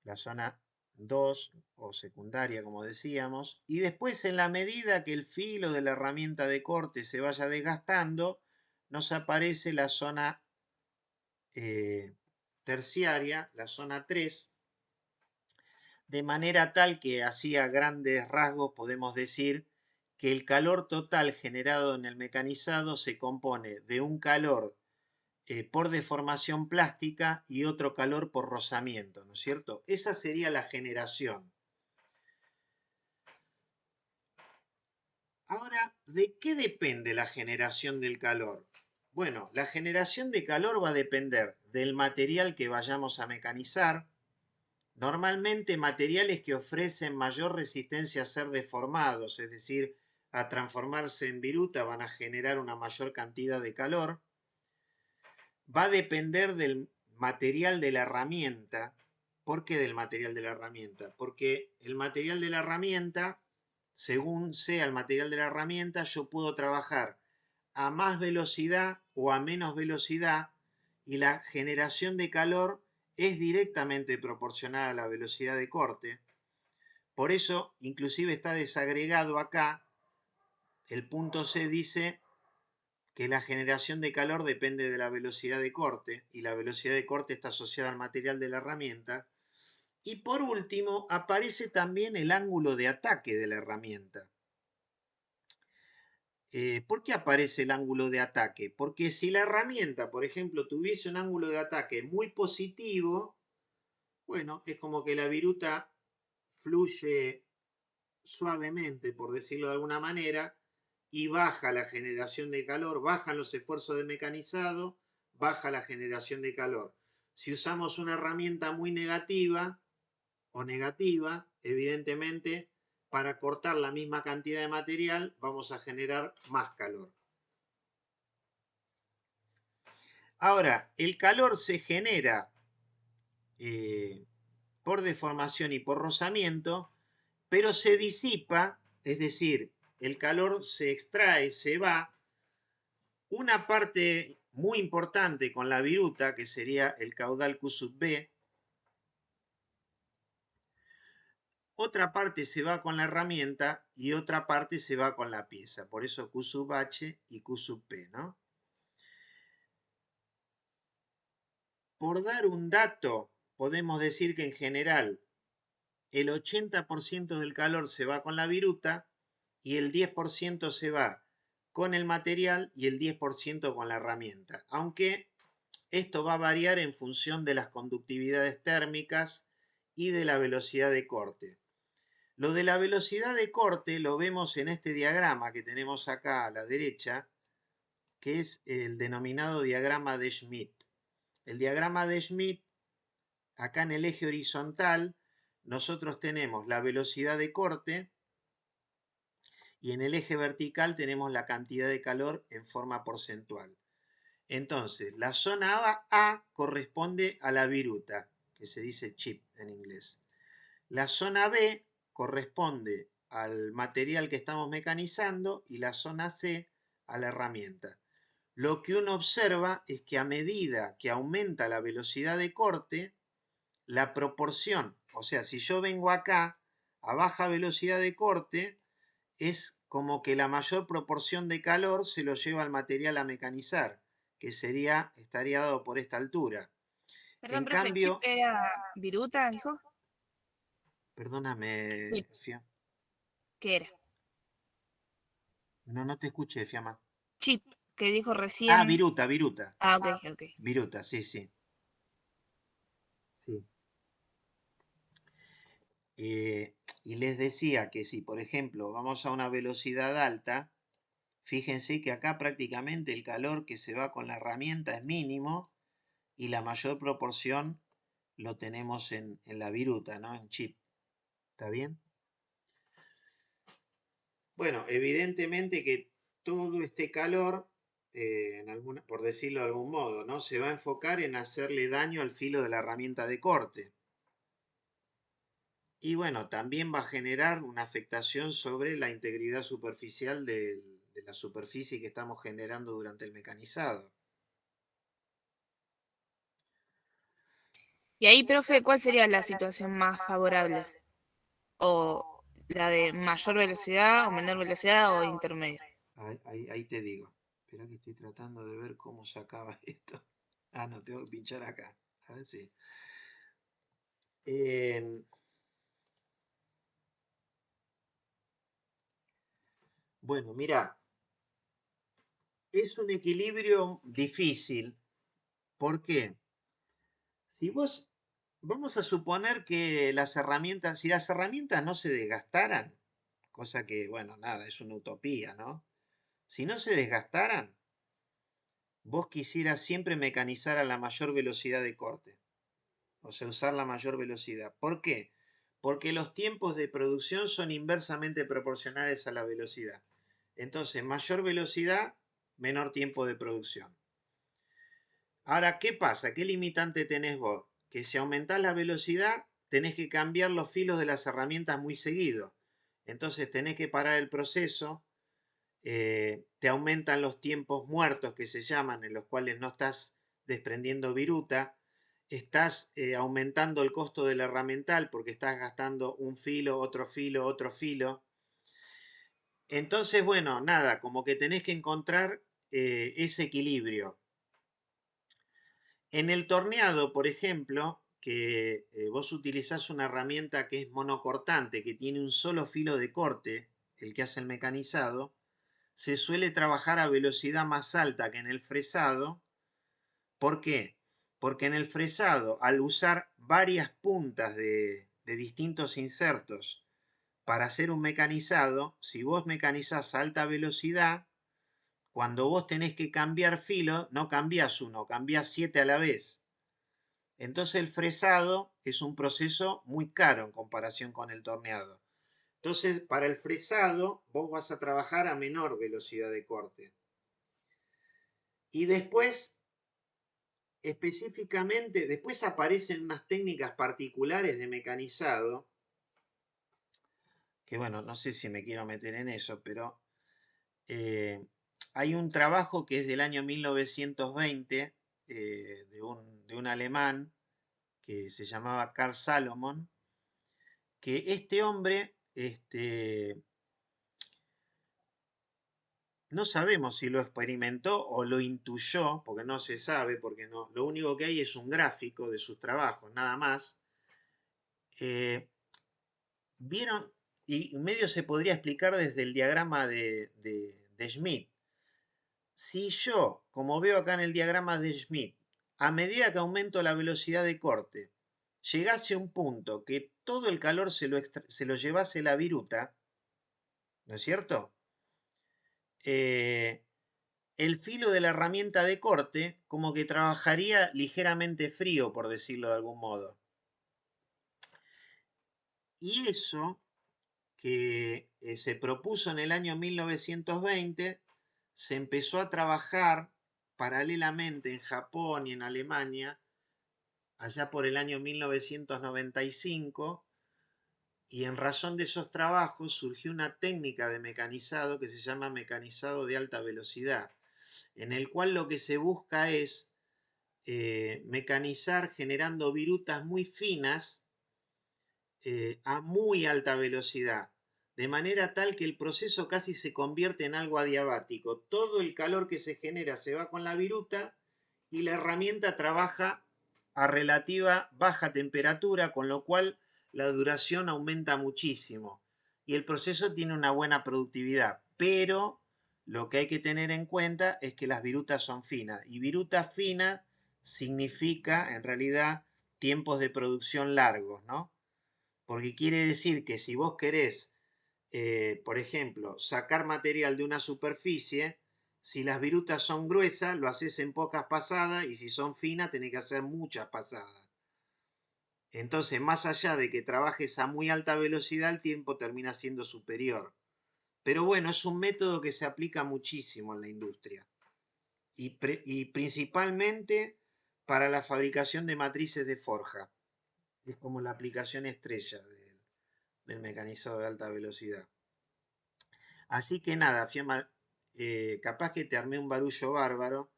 la zona 2 o secundaria, como decíamos, y después en la medida que el filo de la herramienta de corte se vaya desgastando, nos aparece la zona terciaria, la zona 3, de manera tal que así a grandes rasgos podemos decir que el calor total generado en el mecanizado se compone de un calor por deformación plástica y otro calor por rozamiento, ¿no es cierto? Esa sería la generación. Ahora, ¿de qué depende la generación del calor? Bueno, la generación de calor va a depender del material que vayamos a mecanizar. Normalmente materiales que ofrecen mayor resistencia a ser deformados, es decir, a transformarse en viruta, van a generar una mayor cantidad de calor. Va a depender del material de la herramienta. ¿Por qué del material de la herramienta? Porque el material de la herramienta, según sea el material de la herramienta, yo puedo trabajar a más velocidad o a menos velocidad y la generación de calor es directamente proporcional a la velocidad de corte. Por eso, inclusive está desagregado acá, el punto C dice que la generación de calor depende de la velocidad de corte y la velocidad de corte está asociada al material de la herramienta. Y por último, aparece también el ángulo de ataque de la herramienta. ¿Por qué aparece el ángulo de ataque? Porque si la herramienta, por ejemplo, tuviese un ángulo de ataque muy positivo, bueno, es como que la viruta fluye suavemente, por decirlo de alguna manera, y baja la generación de calor, bajan los esfuerzos de mecanizado, baja la generación de calor. Si usamos una herramienta muy negativa o negativa, evidentemente, para cortar la misma cantidad de material vamos a generar más calor. Ahora, el calor se genera por deformación y por rozamiento, pero se disipa, es decir, el calor se extrae, se va. Una parte muy importante con la viruta, que sería el caudal Q sub B, otra parte se va con la herramienta y otra parte se va con la pieza. Por eso Q sub H y Q sub P, ¿no? Por dar un dato, podemos decir que en general el 80% del calor se va con la viruta y el 10% se va con el material y el 10% con la herramienta. Aunque esto va a variar en función de las conductividades térmicas y de la velocidad de corte. Lo de la velocidad de corte lo vemos en este diagrama que tenemos acá a la derecha, que es el denominado diagrama de Schmidt. El diagrama de Schmidt, acá en el eje horizontal, nosotros tenemos la velocidad de corte y en el eje vertical tenemos la cantidad de calor en forma porcentual. Entonces, la zona A corresponde a la viruta, que se dice chip en inglés. La zona B corresponde al material que estamos mecanizando y la zona C a la herramienta. Lo que uno observa es que a medida que aumenta la velocidad de corte, la proporción, o sea, si yo vengo acá a baja velocidad de corte, es como que la mayor proporción de calor se lo lleva al material a mecanizar, que estaría dado por esta altura. Perdón, En profe, chip cambio, era viruta, dijo. perdóname, Chip, Fia. ¿qué era? No te escuché, Fiamma. Chip, que dijo Ah, recién. viruta, viruta. Ah, ok, ok. Viruta, sí, sí. Sí. Y les decía que si, por ejemplo, vamos a una velocidad alta, fíjense que acá prácticamente el calor que se va con la herramienta es mínimo y la mayor proporción lo tenemos en la viruta, ¿no? En chip. ¿Está bien? Bueno, evidentemente que todo este calor, por decirlo de algún modo, ¿no? Se va a enfocar en hacerle daño al filo de la herramienta de corte. Y bueno, también va a generar una afectación sobre la integridad superficial de la superficie que estamos generando durante el mecanizado. Y ahí, profe, ¿cuál sería la situación más favorable? ¿O la de mayor velocidad, o menor velocidad, o intermedio? Ahí te digo. Espera que estoy tratando de ver cómo se acaba esto. Ah, no, tengo que pinchar acá. A ver si. Bueno, mira, es un equilibrio difícil. ¿Por qué? Si vos, vamos a suponer que las herramientas, si las herramientas no se desgastaran, cosa que, bueno, nada, es una utopía, ¿no? Si no se desgastaran, vos quisieras siempre mecanizar a la mayor velocidad de corte, o sea, usar la mayor velocidad. ¿Por qué? Porque los tiempos de producción son inversamente proporcionales a la velocidad. Entonces, mayor velocidad, menor tiempo de producción. Ahora, ¿qué pasa? ¿Qué limitante tenés vos? Que si aumentás la velocidad, tenés que cambiar los filos de las herramientas muy seguido. Entonces tenés que parar el proceso, te aumentan los tiempos muertos que se llaman, en los cuales no estás desprendiendo viruta, estás aumentando el costo del herramental porque estás gastando un filo, otro filo, otro filo. Entonces, bueno, nada, como que tenés que encontrar ese equilibrio. En el torneado, por ejemplo, que vos utilizás una herramienta que es monocortante, que tiene un solo filo de corte, el que hace el mecanizado, se suele trabajar a velocidad más alta que en el fresado. ¿Por qué? Porque en el fresado, al usar varias puntas de distintos insertos para hacer un mecanizado, si vos mecanizás a alta velocidad, cuando vos tenés que cambiar filo, no cambiás uno, cambiás 7 a la vez. Entonces el fresado es un proceso muy caro en comparación con el torneado. Entonces, para el fresado, vos vas a trabajar a menor velocidad de corte. Y después, específicamente, después aparecen unas técnicas particulares de mecanizado, que bueno, no sé si me quiero meter en eso, pero hay un trabajo que es del año 1920 de un alemán que se llamaba Carl Salomon, que este hombre, no sabemos si lo experimentó o lo intuyó, porque no se sabe, porque no, lo único que hay es un gráfico de sus trabajos, nada más. Vieron, y medio se podría explicar desde el diagrama de Schmidt. Si yo, como veo acá en el diagrama de Schmidt, a medida que aumento la velocidad de corte, llegase a un punto que todo el calor se lo llevase la viruta, ¿no es cierto? El filo de la herramienta de corte como que trabajaría ligeramente frío, por decirlo de algún modo. Y eso que se propuso en el año 1920, se empezó a trabajar paralelamente en Japón y en Alemania, allá por el año 1995, y en razón de esos trabajos surgió una técnica de mecanizado que se llama mecanizado de alta velocidad, en el cual lo que se busca es mecanizar generando virutas muy finas a muy alta velocidad, de manera tal que el proceso casi se convierte en algo adiabático. Todo el calor que se genera se va con la viruta y la herramienta trabaja a relativa baja temperatura, con lo cual la duración aumenta muchísimo y el proceso tiene una buena productividad, pero lo que hay que tener en cuenta es que las virutas son finas. Y viruta fina significa, en realidad, tiempos de producción largos, ¿no? Porque quiere decir que si vos querés, por ejemplo, sacar material de una superficie, si las virutas son gruesas, lo haces en pocas pasadas, y si son finas, tenés que hacer muchas pasadas. Entonces, más allá de que trabajes a muy alta velocidad, el tiempo termina siendo superior. Pero bueno, es un método que se aplica muchísimo en la industria y principalmente para la fabricación de matrices de forja. Es como la aplicación estrella del mecanizado de alta velocidad. Así que nada, Fiamma, capaz que te armé un barullo bárbaro,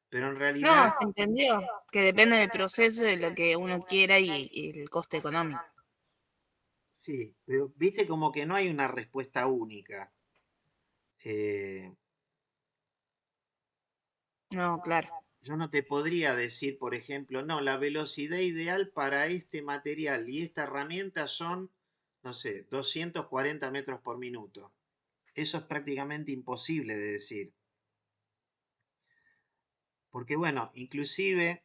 pero en realidad, No, se entendió que depende del proceso, de lo que uno quiera y el coste económico. sí, pero viste como que no hay una respuesta única. Eh, No, claro. Yo no te podría decir, por ejemplo, no, la velocidad ideal para este material y esta herramienta son, no sé, 240 metros por minuto. Eso es prácticamente imposible de decir. Porque bueno, inclusive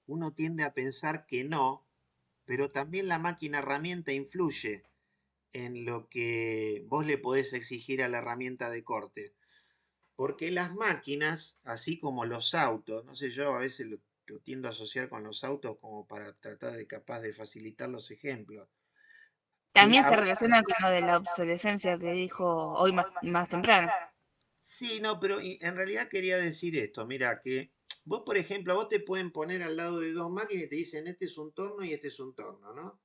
uno tiende a pensar que no, pero también la máquina herramienta influye en lo que vos le podés exigir a la herramienta de corte. Porque las máquinas, así como los autos, no sé, yo a veces lo tiendo a asociar con los autos como para tratar de capaz de facilitar los ejemplos. También se relaciona con lo de la obsolescencia que dijo hoy más temprano. Sí, no, pero en realidad quería decir esto, mira, que vos, por ejemplo, a vos te pueden poner al lado de dos máquinas y te dicen, este es un torno y este es un torno, ¿no?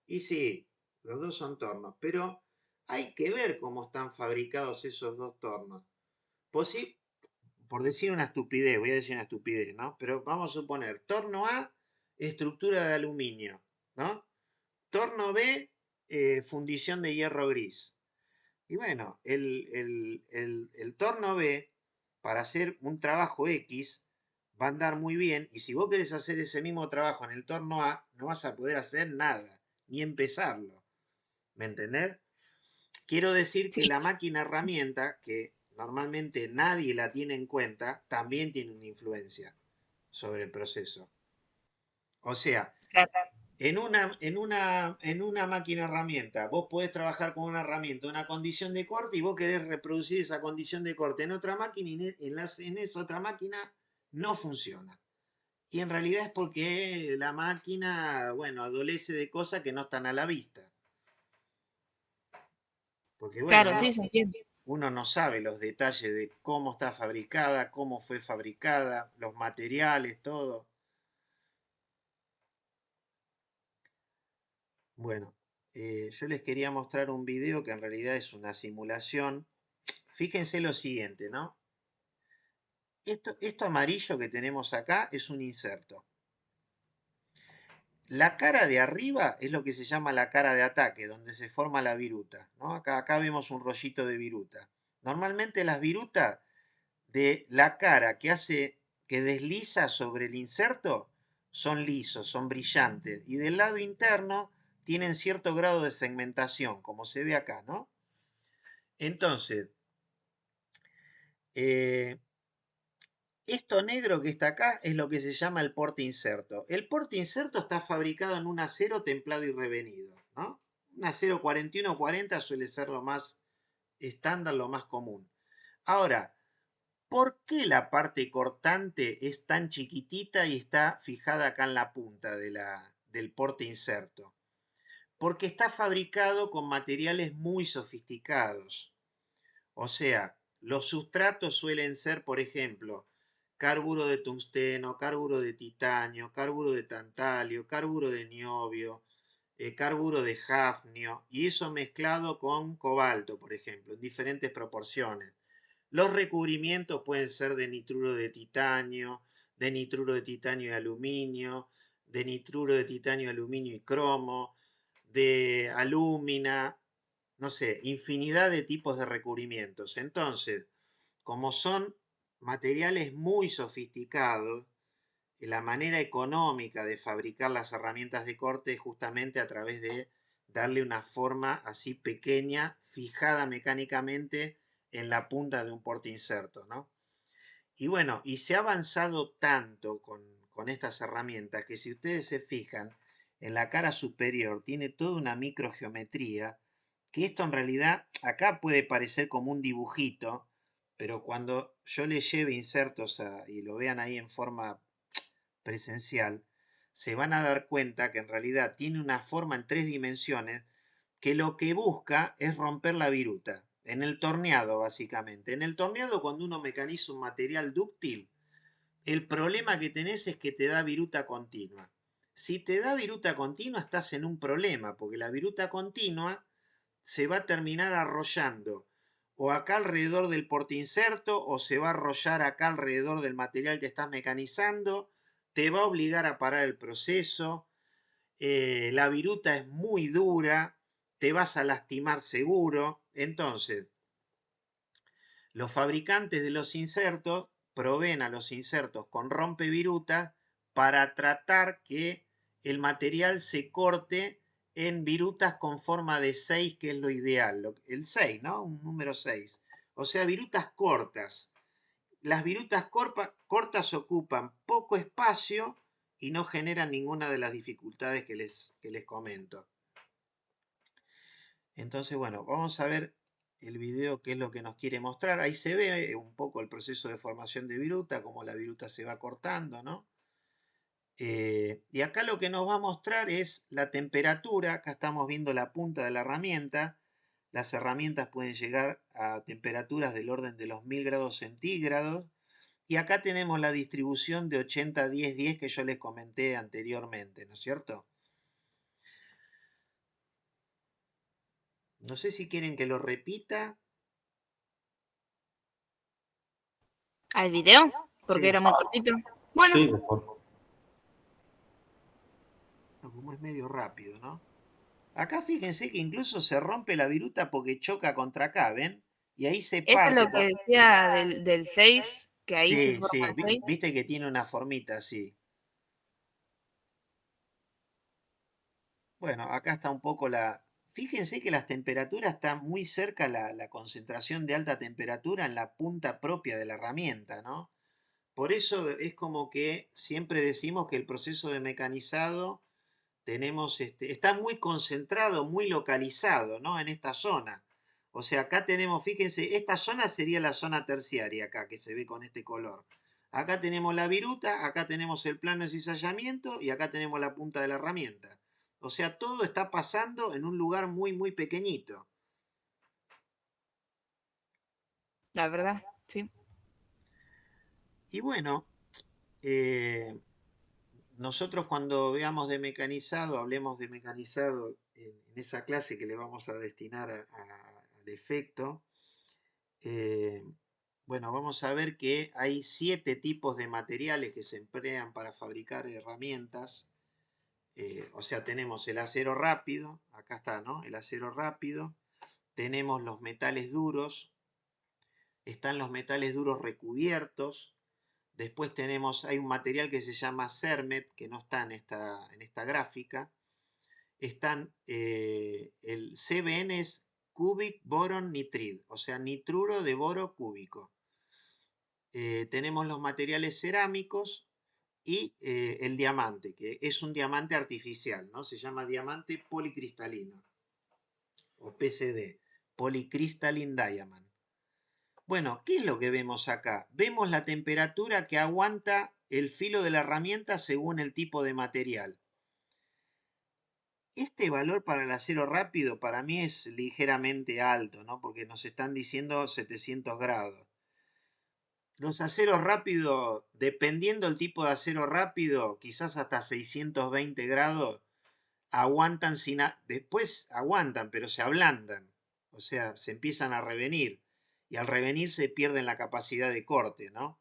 Y sí, los dos son tornos, pero hay que ver cómo están fabricados esos dos tornos. Por decir una estupidez, voy a decir una estupidez, ¿no? Pero vamos a suponer, torno A, estructura de aluminio, ¿no? Torno B, fundición de hierro gris. Y bueno, el torno B, para hacer un trabajo X, va a andar muy bien. Y si vos querés hacer ese mismo trabajo en el torno A, no vas a poder hacer nada, ni empezarlo. ¿Me entendés? Quiero decir que Sí, la máquina herramienta, que normalmente nadie la tiene en cuenta, también tiene una influencia sobre el proceso. O sea, claro. en una máquina herramienta, vos podés trabajar con una herramienta, una condición de corte, y vos querés reproducir esa condición de corte en otra máquina, y en esa otra máquina no funciona. Y en realidad es porque la máquina, bueno, adolece de cosas que no están a la vista. Porque bueno, Claro, sí, se entiende. uno no sabe los detalles de cómo está fabricada, cómo fue fabricada, los materiales, todo. Bueno, yo les quería mostrar un video que en realidad es una simulación. Fíjense lo siguiente, ¿no? Esto amarillo que tenemos acá es un inserto. La cara de arriba es lo que se llama la cara de ataque, donde se forma la viruta, ¿no? Acá vemos un rollito de viruta. Normalmente las virutas de la cara que desliza sobre el inserto son lisos, son brillantes, y del lado interno tienen cierto grado de segmentación, como se ve acá, ¿no? Entonces, eh, esto negro que está acá es lo que se llama el porte inserto. El porte inserto está fabricado en un acero templado y revenido, ¿no? Un acero 4140 suele ser lo más estándar, lo más común. Ahora, ¿por qué la parte cortante es tan chiquitita y está fijada acá en la punta del porte inserto? Porque está fabricado con materiales muy sofisticados. O sea, los sustratos suelen ser, por ejemplo, carburo de tungsteno, carburo de titanio, carburo de tantalio, carburo de niobio, carburo de hafnio, y eso mezclado con cobalto, por ejemplo, en diferentes proporciones. Los recubrimientos pueden ser de nitruro de titanio y aluminio, de nitruro de titanio, aluminio y cromo, de alúmina, no sé, infinidad de tipos de recubrimientos. Entonces, como son materiales muy sofisticados, la manera económica de fabricar las herramientas de corte es justamente a través de darle una forma así pequeña, fijada mecánicamente en la punta de un portainserto, ¿no? Y bueno, y se ha avanzado tanto con estas herramientas que si ustedes se fijan, en la cara superior tiene toda una microgeometría, que esto en realidad acá puede parecer como un dibujito, pero cuando yo le lleve insertos y lo vean ahí en forma presencial, se van a dar cuenta que en realidad tiene una forma en 3 dimensiones que lo que busca es romper la viruta. En el torneado, básicamente. En el torneado, cuando uno mecaniza un material dúctil, el problema que tenés es que te da viruta continua. Si te da viruta continua, estás en un problema, porque la viruta continua se va a terminar arrollando o acá alrededor del portainserto o se va a arrollar acá alrededor del material que estás mecanizando, te va a obligar a parar el proceso, la viruta es muy dura, te vas a lastimar seguro. Entonces, los fabricantes de los insertos proveen a los insertos con rompeviruta para tratar que el material se corte en virutas con forma de 6, que es lo ideal. El 6, ¿no? Un número 6. O sea, virutas cortas. Las virutas cortas ocupan poco espacio y no generan ninguna de las dificultades que les comento. Entonces, bueno, vamos a ver el video, qué es lo que nos quiere mostrar. Ahí se ve un poco el proceso de formación de viruta, cómo la viruta se va cortando, ¿no? Y acá lo que nos va a mostrar es la temperatura. Acá estamos viendo la punta de la herramienta. Las herramientas pueden llegar a temperaturas del orden de los 1000 grados centígrados. Y acá tenemos la distribución de 80-10-10 que yo les comenté anteriormente, ¿no es cierto? No sé si quieren que lo repita. ¿Al video? Porque Sí. era muy cortito. Bueno, Sí, mejor. No, como es medio rápido, ¿no? Acá fíjense que incluso se rompe la viruta porque choca contra acá, ¿ven? Y ahí se eso es parte. lo que decía del 6, que ahí se Sí, forma sí, el 6. viste que tiene una formita así. Bueno, acá está un poco la... Fíjense que las temperaturas están muy cerca, la concentración de alta temperatura en la punta propia de la herramienta, ¿no? Por eso es como que siempre decimos que el proceso de mecanizado está muy concentrado, muy localizado, ¿no? En esta zona. O sea, acá tenemos, fíjense, esta zona sería la zona terciaria acá, que se ve con este color. Acá tenemos la viruta, acá tenemos el plano de cizallamiento y acá tenemos la punta de la herramienta. O sea, todo está pasando en un lugar muy, muy pequeñito. La verdad, sí. Y bueno, eh, nosotros cuando veamos de mecanizado, hablemos de mecanizado en esa clase que le vamos a destinar al efecto, eh, bueno, vamos a ver que hay 7 tipos de materiales que se emplean para fabricar herramientas. O sea, tenemos el acero rápido, acá está, ¿no? El acero rápido. Tenemos los metales duros, están los metales duros recubiertos. Después hay un material que se llama Cermet, que no está en esta gráfica. Están el CBN es Cubic Boron Nitride, o sea, nitruro de boro cúbico. Tenemos los materiales cerámicos y el diamante, que es un diamante artificial, ¿no? Se llama diamante policristalino o PCD, Polycrystalline Diamond. Bueno, ¿qué es lo que vemos acá? Vemos la temperatura que aguanta el filo de la herramienta según el tipo de material. Este valor para el acero rápido para mí es ligeramente alto, ¿no? Porque nos están diciendo 700 grados. Los aceros rápidos, dependiendo del tipo de acero rápido, quizás hasta 620 grados, aguantan después aguantan, pero se ablandan. O sea, se empiezan a revenir. Y al revenirse pierden la capacidad de corte, ¿no?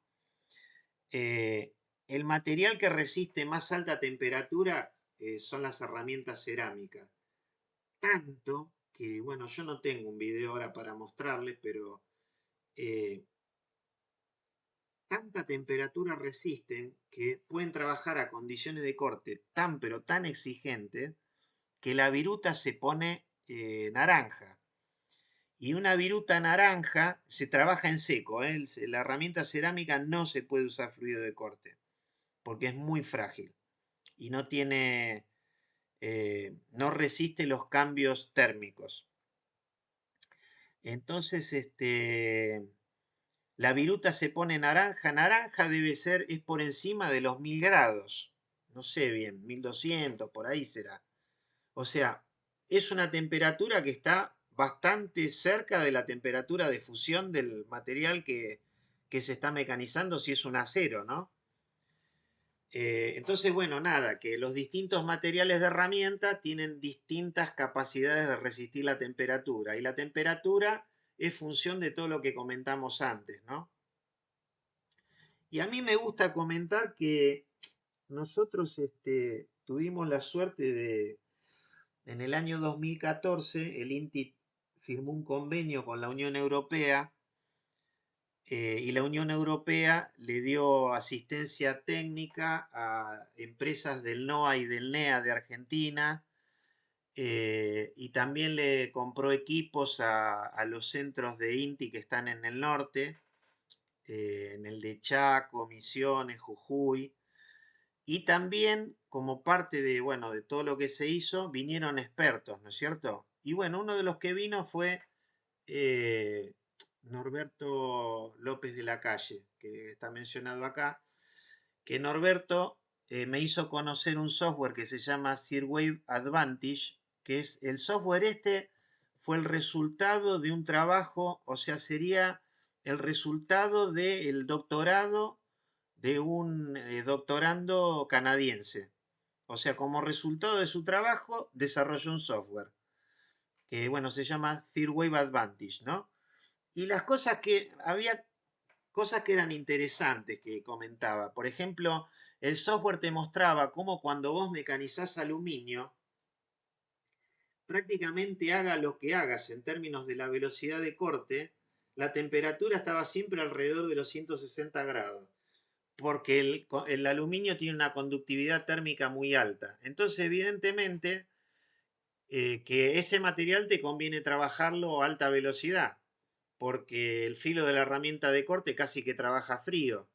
El material que resiste más alta temperatura son las herramientas cerámicas. Tanto que, bueno, yo no tengo un video ahora para mostrarles, pero eh, tanta temperatura resisten que pueden trabajar a condiciones de corte tan pero tan exigentes que la viruta se pone naranja. Y una viruta naranja se trabaja en seco, ¿eh? La herramienta cerámica no se puede usar fluido de corte, porque es muy frágil y no tiene, no resiste los cambios térmicos. Entonces, la viruta se pone naranja. Naranja debe ser, es por encima de los 1000 grados. No sé bien, 1200, por ahí será. O sea, es una temperatura que está bastante cerca de la temperatura de fusión del material que se está mecanizando si es un acero, ¿no? Entonces, bueno, nada, que los distintos materiales de herramienta tienen distintas capacidades de resistir la temperatura y la temperatura es función de todo lo que comentamos antes, ¿no? Y a mí me gusta comentar que nosotros tuvimos la suerte de, en el año 2014, el INTI firmó un convenio con la Unión Europea y la Unión Europea le dio asistencia técnica a empresas del NOA y del NEA de Argentina y también le compró equipos a los centros de INTI que están en el norte, en el de Chaco, Misiones, Jujuy. Y también, como parte de, bueno, de todo lo que se hizo, vinieron expertos, ¿no es cierto? Y bueno, uno de los que vino fue Norberto López de la Calle, que está mencionado acá, que Norberto me hizo conocer un software que se llama Searwave Advantage, que es el software fue el resultado de un trabajo, o sea, sería el resultado del doctorado de un doctorando canadiense. O sea, como resultado de su trabajo, desarrolló un software que, bueno, se llama Searwave Advantage, ¿no? Y las cosas que, había cosas que eran interesantes que comentaba. Por ejemplo, el software te mostraba cómo cuando vos mecanizás aluminio, prácticamente haga lo que hagas en términos de la velocidad de corte, la temperatura estaba siempre alrededor de los 160 grados porque el aluminio tiene una conductividad térmica muy alta. Entonces, evidentemente, que ese material te conviene trabajarlo a alta velocidad, porque el filo de la herramienta de corte casi que trabaja frío.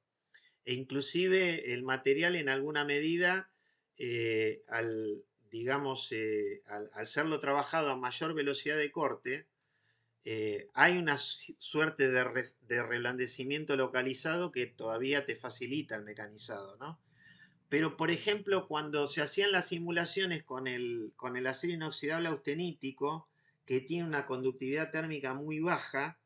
E inclusive el material en alguna medida, digamos, al serlo trabajado a mayor velocidad de corte, hay una suerte de reblandecimiento localizado que todavía te facilita el mecanizado, ¿no? Pero, por ejemplo, cuando se hacían las simulaciones con el acero inoxidable austenítico, que tiene una conductividad térmica muy baja,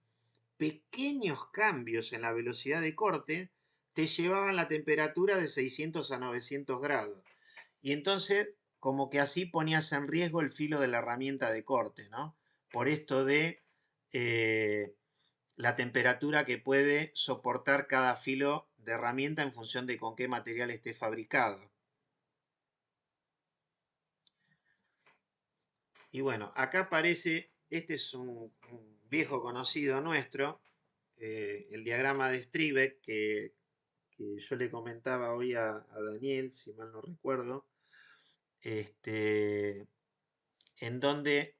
pequeños cambios en la velocidad de corte te llevaban la temperatura de 600 a 900 grados. Y entonces, como que así ponías en riesgo el filo de la herramienta de corte, ¿no? Por esto de la temperatura que puede soportar cada filo de herramienta en función de con qué material esté fabricado. Y bueno, acá aparece, este es un viejo conocido nuestro, el diagrama de Strebeck que yo le comentaba hoy a Daniel, si mal no recuerdo, en donde,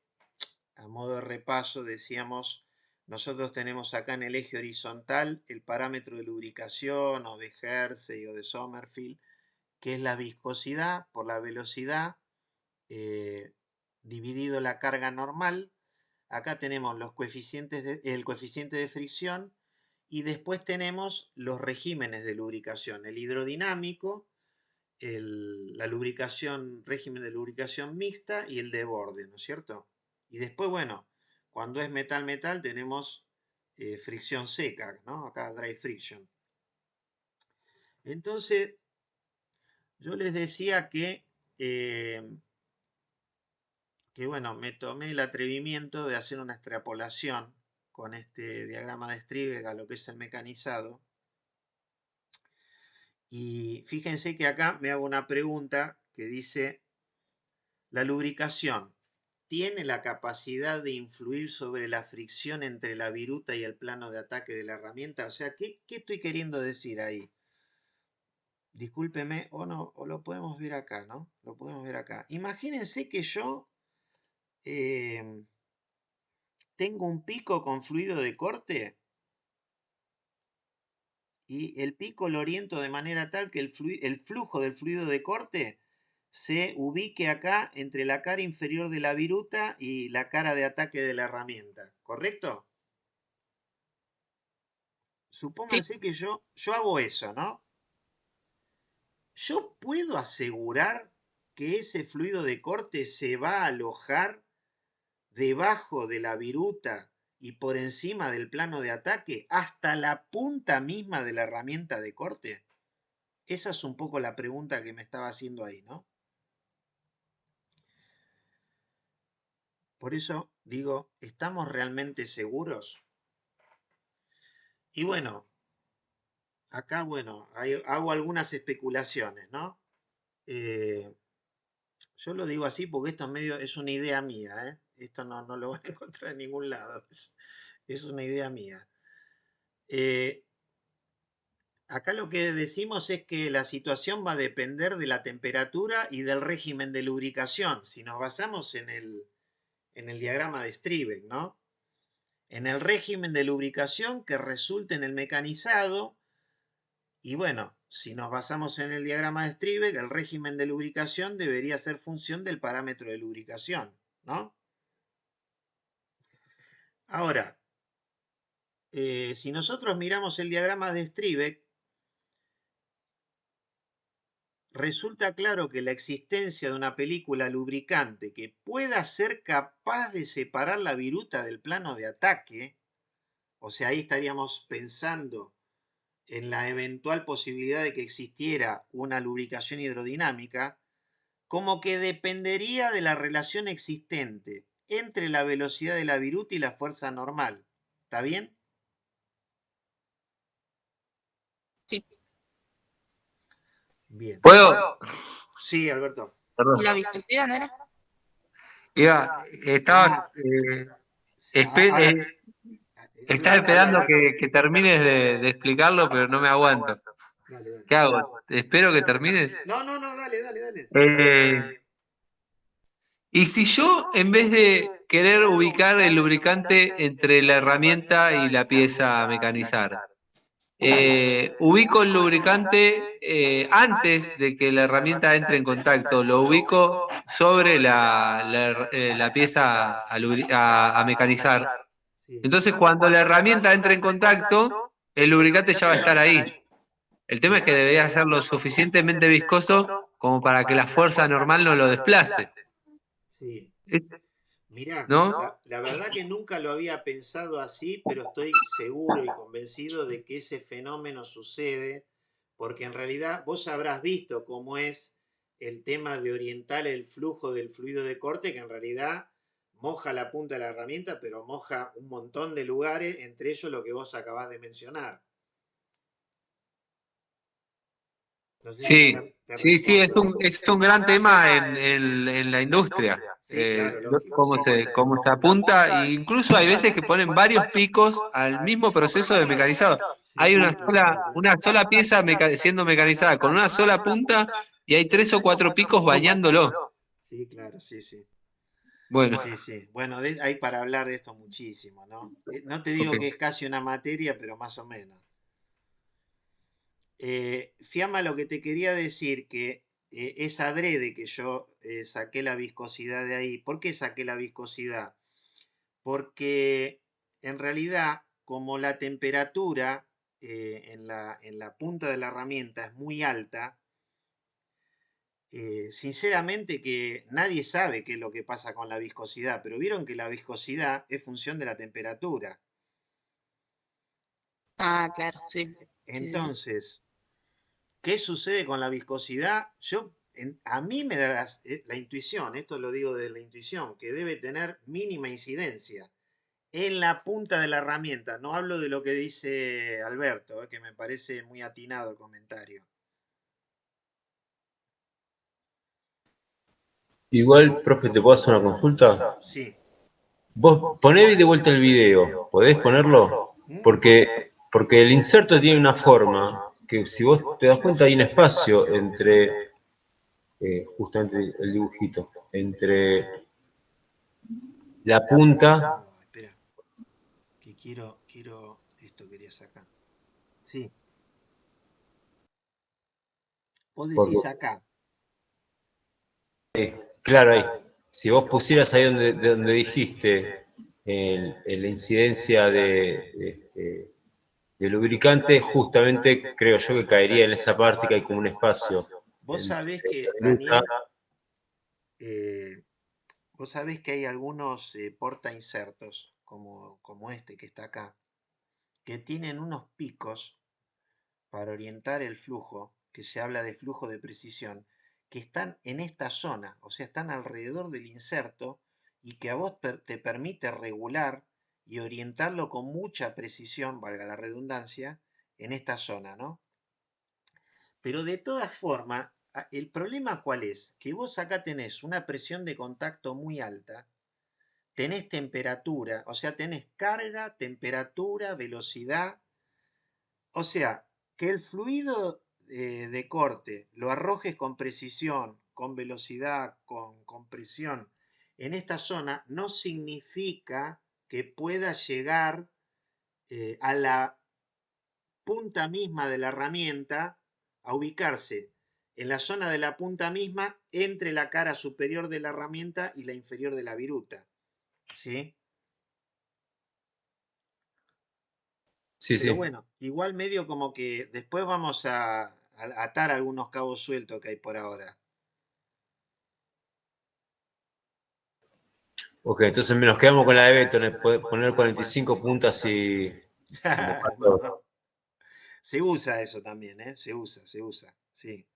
a modo de repaso, decíamos, nosotros tenemos acá en el eje horizontal el parámetro de lubricación o de Hersey o de Sommerfeld, que es la viscosidad por la velocidad dividido la carga normal. Acá tenemos los coeficientes el coeficiente de fricción y después tenemos los regímenes de lubricación, el hidrodinámico, la lubricación, régimen de lubricación mixta y el de borde, ¿no es cierto? Y después, bueno, cuando es metal-metal tenemos fricción seca, ¿no? Acá dry friction. Entonces, yo les decía que bueno, me tomé el atrevimiento de hacer una extrapolación con este diagrama de Strebeck a lo que es el mecanizado. Y fíjense que acá me hago una pregunta que dice, ¿la lubricación tiene la capacidad de influir sobre la fricción entre la viruta y el plano de ataque de la herramienta? O sea, ¿qué estoy queriendo decir ahí? Discúlpeme, o no, o lo podemos ver acá, ¿no? Lo podemos ver acá. Imagínense que yo tengo un pico con fluido de corte y el pico lo oriento de manera tal que el flujo del fluido de corte se ubique acá entre la cara inferior de la viruta y la cara de ataque de la herramienta, ¿correcto? Supónganse que yo hago eso, ¿no? Yo puedo asegurar que ese fluido de corte se va a alojar debajo de la viruta y por encima del plano de ataque hasta la punta misma de la herramienta de corte. Esa es un poco la pregunta que me estaba haciendo ahí, ¿no? Por eso digo, ¿estamos realmente seguros? Y bueno, acá, bueno, hago algunas especulaciones, ¿no? Yo lo digo así porque esto es una idea mía, ¿eh? Esto no lo van a encontrar en ningún lado. Es una idea mía. Acá lo que decimos es que la situación va a depender de la temperatura y del régimen de lubricación. Si nos basamos en el diagrama de Striebeck, ¿no? En el régimen de lubricación que resulte en el mecanizado. Y bueno, si nos basamos en el diagrama de Striebeck, el régimen de lubricación debería ser función del parámetro de lubricación, ¿no? Ahora, si nosotros miramos el diagrama de Striebeck, resulta claro que la existencia de una película lubricante que pueda ser capaz de separar la viruta del plano de ataque, o sea, ahí estaríamos pensando en la eventual posibilidad de que existiera una lubricación hidrodinámica, como que dependería de la relación existente entre la velocidad de la viruta y la fuerza normal. ¿Está bien? Sí. Bien. ¿Puedo? Sí, Alberto. Perdón. ¿Y la viscosidad, no era? Estaba esperando que termines de explicarlo, pero no me aguanto. Dale, dale. ¿Qué hago? ¿Espero que termines? No, dale, dale. Y si yo, en vez de querer ubicar el lubricante entre la herramienta y la pieza a mecanizar, ubico el lubricante antes de que la herramienta entre en contacto, lo ubico sobre la pieza a mecanizar. Sí. Entonces, cuando la herramienta entre en contacto, el lubricante ya va a estar ahí. El tema es que debería ser lo suficientemente viscoso como para que la fuerza normal no lo desplace. Sí. Mirá, ¿No? la verdad que nunca lo había pensado así, pero estoy seguro y convencido de que ese fenómeno sucede, porque en realidad vos habrás visto cómo es el tema de orientar el flujo del fluido de corte, que en realidad moja la punta de la herramienta, pero moja un montón de lugares, entre ellos lo que vos acabás de mencionar. No sé si Sí, te sí, respondo. es un gran tema en la industria. Sí, claro, lógico, sí. Cómo se apunta, e incluso hay veces que ponen varios picos al mismo proceso de mecanizado. Sí, Hay sí, claro. una sola pieza siendo mecanizada con una sola punta y hay 3 o 4 picos bañándolo. Sí, claro, sí, sí. Bueno, Sí, sí. Bueno, hay para hablar de esto muchísimo, ¿no? No te digo ok. que es casi una materia, pero más o menos. Fiamma, lo que te quería decir que es adrede que yo saqué la viscosidad de ahí. ¿Por qué saqué la viscosidad? Porque en realidad, como la temperatura en la punta de la herramienta es muy alta, sinceramente que nadie sabe qué es lo que pasa con la viscosidad, pero vieron que la viscosidad es función de la temperatura. Ah, claro, sí. Sí. Entonces, ¿qué sucede con la viscosidad? A mí me da la intuición, esto lo digo desde la intuición, que debe tener mínima incidencia en la punta de la herramienta. No hablo de lo que dice Alberto, que me parece muy atinado el comentario. Igual, profe, ¿te puedo hacer una consulta? Sí. Vos poné de vuelta el video, ¿podés ponerlo? ¿Mm? Porque el inserto tiene una forma que si vos te das cuenta hay un espacio entre, justamente el dibujito, entre la punta. Espera, que quiero, esto quería sacar. Sí, vos Porque, decís acá. claro, ahí. Si vos pusieras ahí donde dijiste la incidencia de lubricante, justamente creo yo que caería en esa parte que hay como un espacio Vos entre sabés la que, viruta. Daniel, eh, vos sabés que hay algunos porta insertos, como este que está acá, que tienen unos picos para orientar el flujo, que se habla de flujo de precisión, que están en esta zona, o sea, están alrededor del inserto y que a vos te permite regular y orientarlo con mucha precisión, valga la redundancia, en esta zona, ¿no? Pero de todas formas, el problema cuál es, que vos acá tenés una presión de contacto muy alta, tenés temperatura, o sea, tenés carga, temperatura, velocidad, o sea, que el fluido de corte lo arrojes con precisión, con velocidad, con presión en esta zona, no significa que pueda llegar a la punta misma de la herramienta, a ubicarse en la zona de la punta misma entre la cara superior de la herramienta y la inferior de la viruta. ¿Sí? Sí, Pero sí. bueno, igual medio como que después vamos a atar algunos cabos sueltos que hay por ahora. Ok, entonces nos quedamos con la de Beto, poner 45 puntas y No, mojarlo. se usa eso también, ¿eh? Se usa, sí.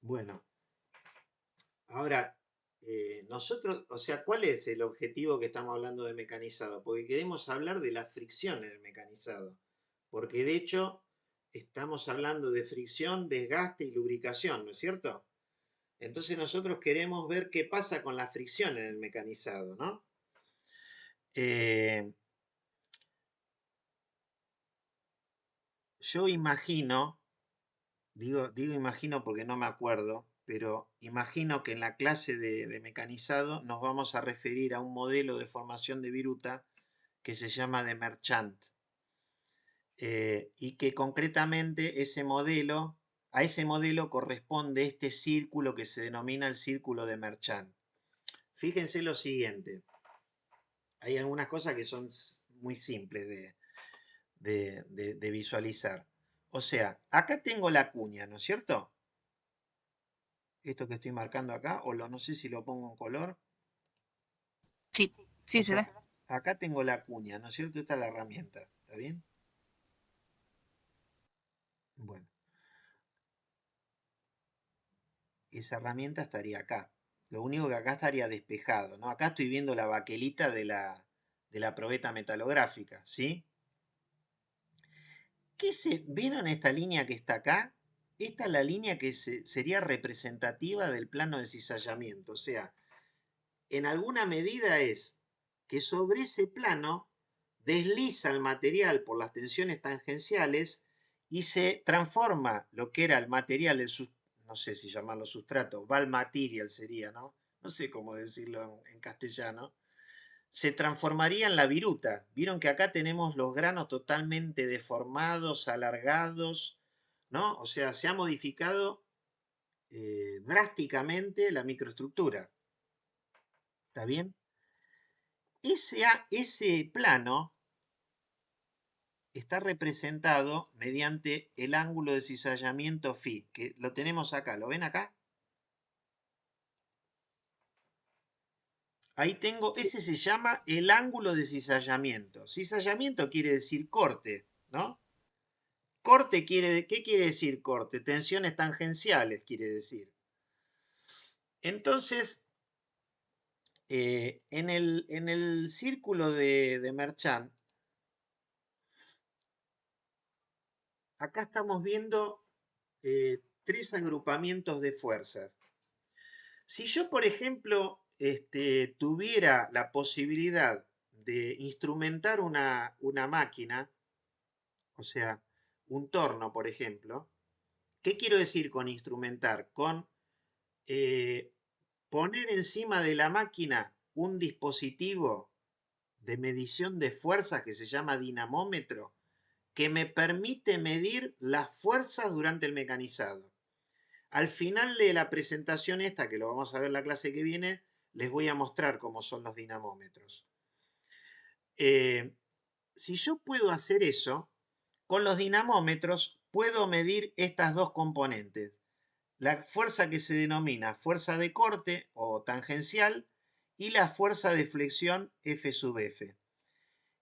Bueno, ahora, nosotros, o sea, ¿cuál es el objetivo que estamos hablando de mecanizado? Porque queremos hablar de la fricción en el mecanizado. Porque de hecho, estamos hablando de fricción, desgaste y lubricación, ¿no es cierto? Entonces nosotros queremos ver qué pasa con la fricción en el mecanizado, ¿no? Eh, yo imagino, digo imagino porque no me acuerdo, pero imagino que en la clase de mecanizado nos vamos a referir a un modelo de formación de viruta que se llama de Merchant. Y que concretamente a ese modelo corresponde este círculo que se denomina el círculo de Merchant. Fíjense lo siguiente, hay algunas cosas que son muy simples de visualizar. O sea, acá tengo la cuña, ¿no es cierto? Esto que estoy marcando acá, no sé si lo pongo en color. Sí, O sí se sea, ve. acá tengo la cuña, ¿no es cierto? Esta es la herramienta, ¿está bien? Bueno, esa herramienta estaría acá. Lo único que acá estaría despejado, ¿no? Acá estoy viendo la baquelita de la probeta metalográfica, ¿sí? ¿Vieron esta línea que está acá? Esta es la línea que sería representativa del plano de cizallamiento. O sea, en alguna medida es que sobre ese plano desliza el material por las tensiones tangenciales y se transforma lo que era el material, no sé si llamarlo sustrato, val material sería, ¿no? No sé cómo decirlo en castellano. Se transformaría en la viruta. Vieron que acá tenemos los granos totalmente deformados, alargados, ¿no? O sea, se ha modificado drásticamente la microestructura. ¿Está bien? Ese plano está representado mediante el ángulo de cizallamiento phi, que lo tenemos acá. ¿Lo ven acá? Ahí tengo, ese se llama el ángulo de cizallamiento. Cizallamiento quiere decir corte, ¿no? Corte ¿qué quiere decir corte? Tensiones tangenciales quiere decir. Entonces, en el círculo de Merchant, acá estamos viendo tres agrupamientos de fuerzas. Si yo, por ejemplo, tuviera la posibilidad de instrumentar una máquina, o sea, un torno, por ejemplo, ¿qué quiero decir con instrumentar? Con poner encima de la máquina un dispositivo de medición de fuerzas que se llama dinamómetro, que me permite medir las fuerzas durante el mecanizado. Al final de la presentación esta, que lo vamos a ver la clase que viene, les voy a mostrar cómo son los dinamómetros. Si yo puedo hacer eso, con los dinamómetros puedo medir estas dos componentes. La fuerza que se denomina fuerza de corte o tangencial y la fuerza de flexión F sub F.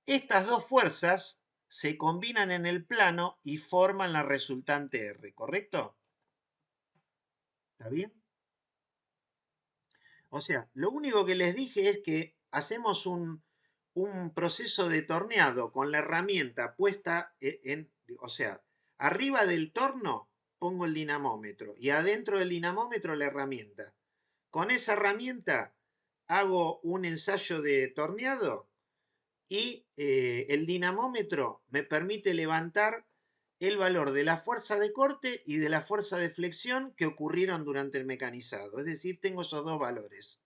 Estas dos fuerzas se combinan en el plano y forman la resultante R, ¿correcto? ¿Está bien? O sea, lo único que les dije es que hacemos un proceso de torneado con la herramienta puesta o sea, arriba del torno pongo el dinamómetro y adentro del dinamómetro la herramienta. Con esa herramienta hago un ensayo de torneado y el dinamómetro me permite levantar el valor de la fuerza de corte y de la fuerza de flexión que ocurrieron durante el mecanizado. Es decir, tengo esos dos valores.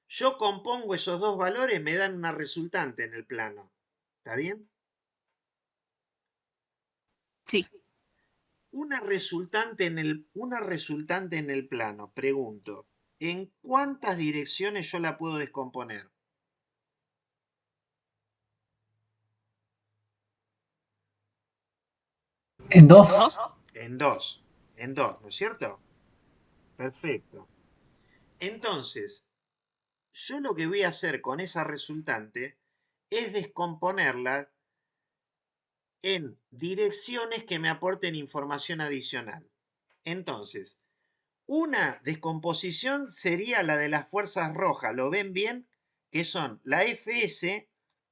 Yo compongo esos dos valores, me dan una resultante en el plano. ¿Está bien? Sí. Una resultante en el plano, pregunto, ¿en cuántas direcciones yo la puedo descomponer? En dos. ¿Dos? En dos, ¿no es cierto? Perfecto. Entonces, yo lo que voy a hacer con esa resultante es descomponerla en direcciones que me aporten información adicional. Entonces, una descomposición sería la de las fuerzas rojas. ¿Lo ven bien? Que son la Fs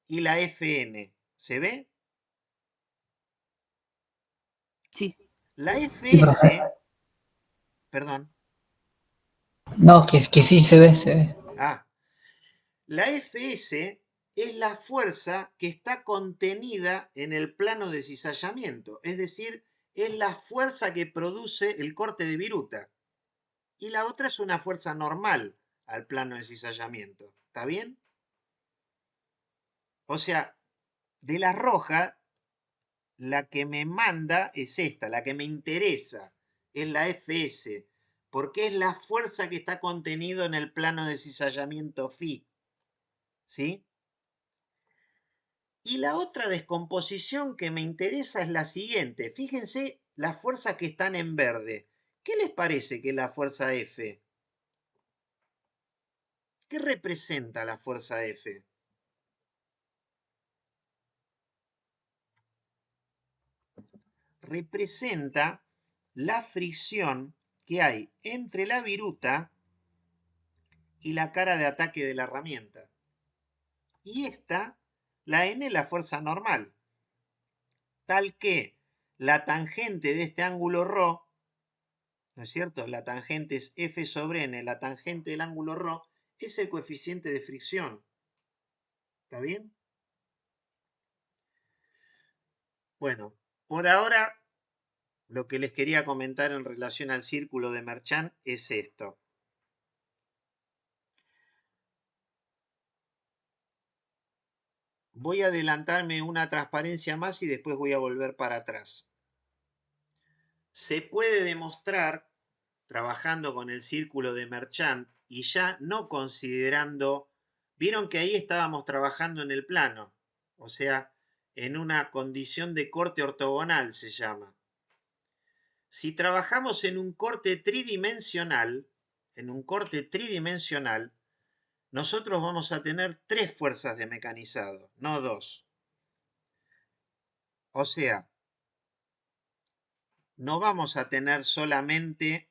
y la Fn. ¿Se ve? Sí. La Sí, Fs, profe. perdón. No, que sí se ve, se ve. La Fs es la fuerza que está contenida en el plano de cizallamiento. Es decir, es la fuerza que produce el corte de viruta. Y la otra es una fuerza normal al plano de cizallamiento. ¿Está bien? O sea, de la roja, la que me manda es esta, la que me interesa, es la Fs, porque es la fuerza que está contenido en el plano de cizallamiento Φ. ¿Sí? Y la otra descomposición que me interesa es la siguiente. Fíjense las fuerzas que están en verde. ¿Qué les parece que es la fuerza F? ¿Qué representa la fuerza F? Representa la fricción que hay entre la viruta y la cara de ataque de la herramienta. Y esta, la N, es la fuerza normal, tal que la tangente de este ángulo ρ, ¿no es cierto? La tangente es F sobre N, la tangente del ángulo ρ es el coeficiente de fricción. ¿Está bien? Bueno, por ahora lo que les quería comentar en relación al círculo de Merchant es esto. Voy a adelantarme una transparencia más y después voy a volver para atrás. Se puede demostrar, trabajando con el círculo de Merchant y ya no considerando, vieron que ahí estábamos trabajando en el plano, o sea, en una condición de corte ortogonal se llama. Si trabajamos en un corte tridimensional, nosotros vamos a tener 3 fuerzas de mecanizado, no 2. O sea, no vamos a tener solamente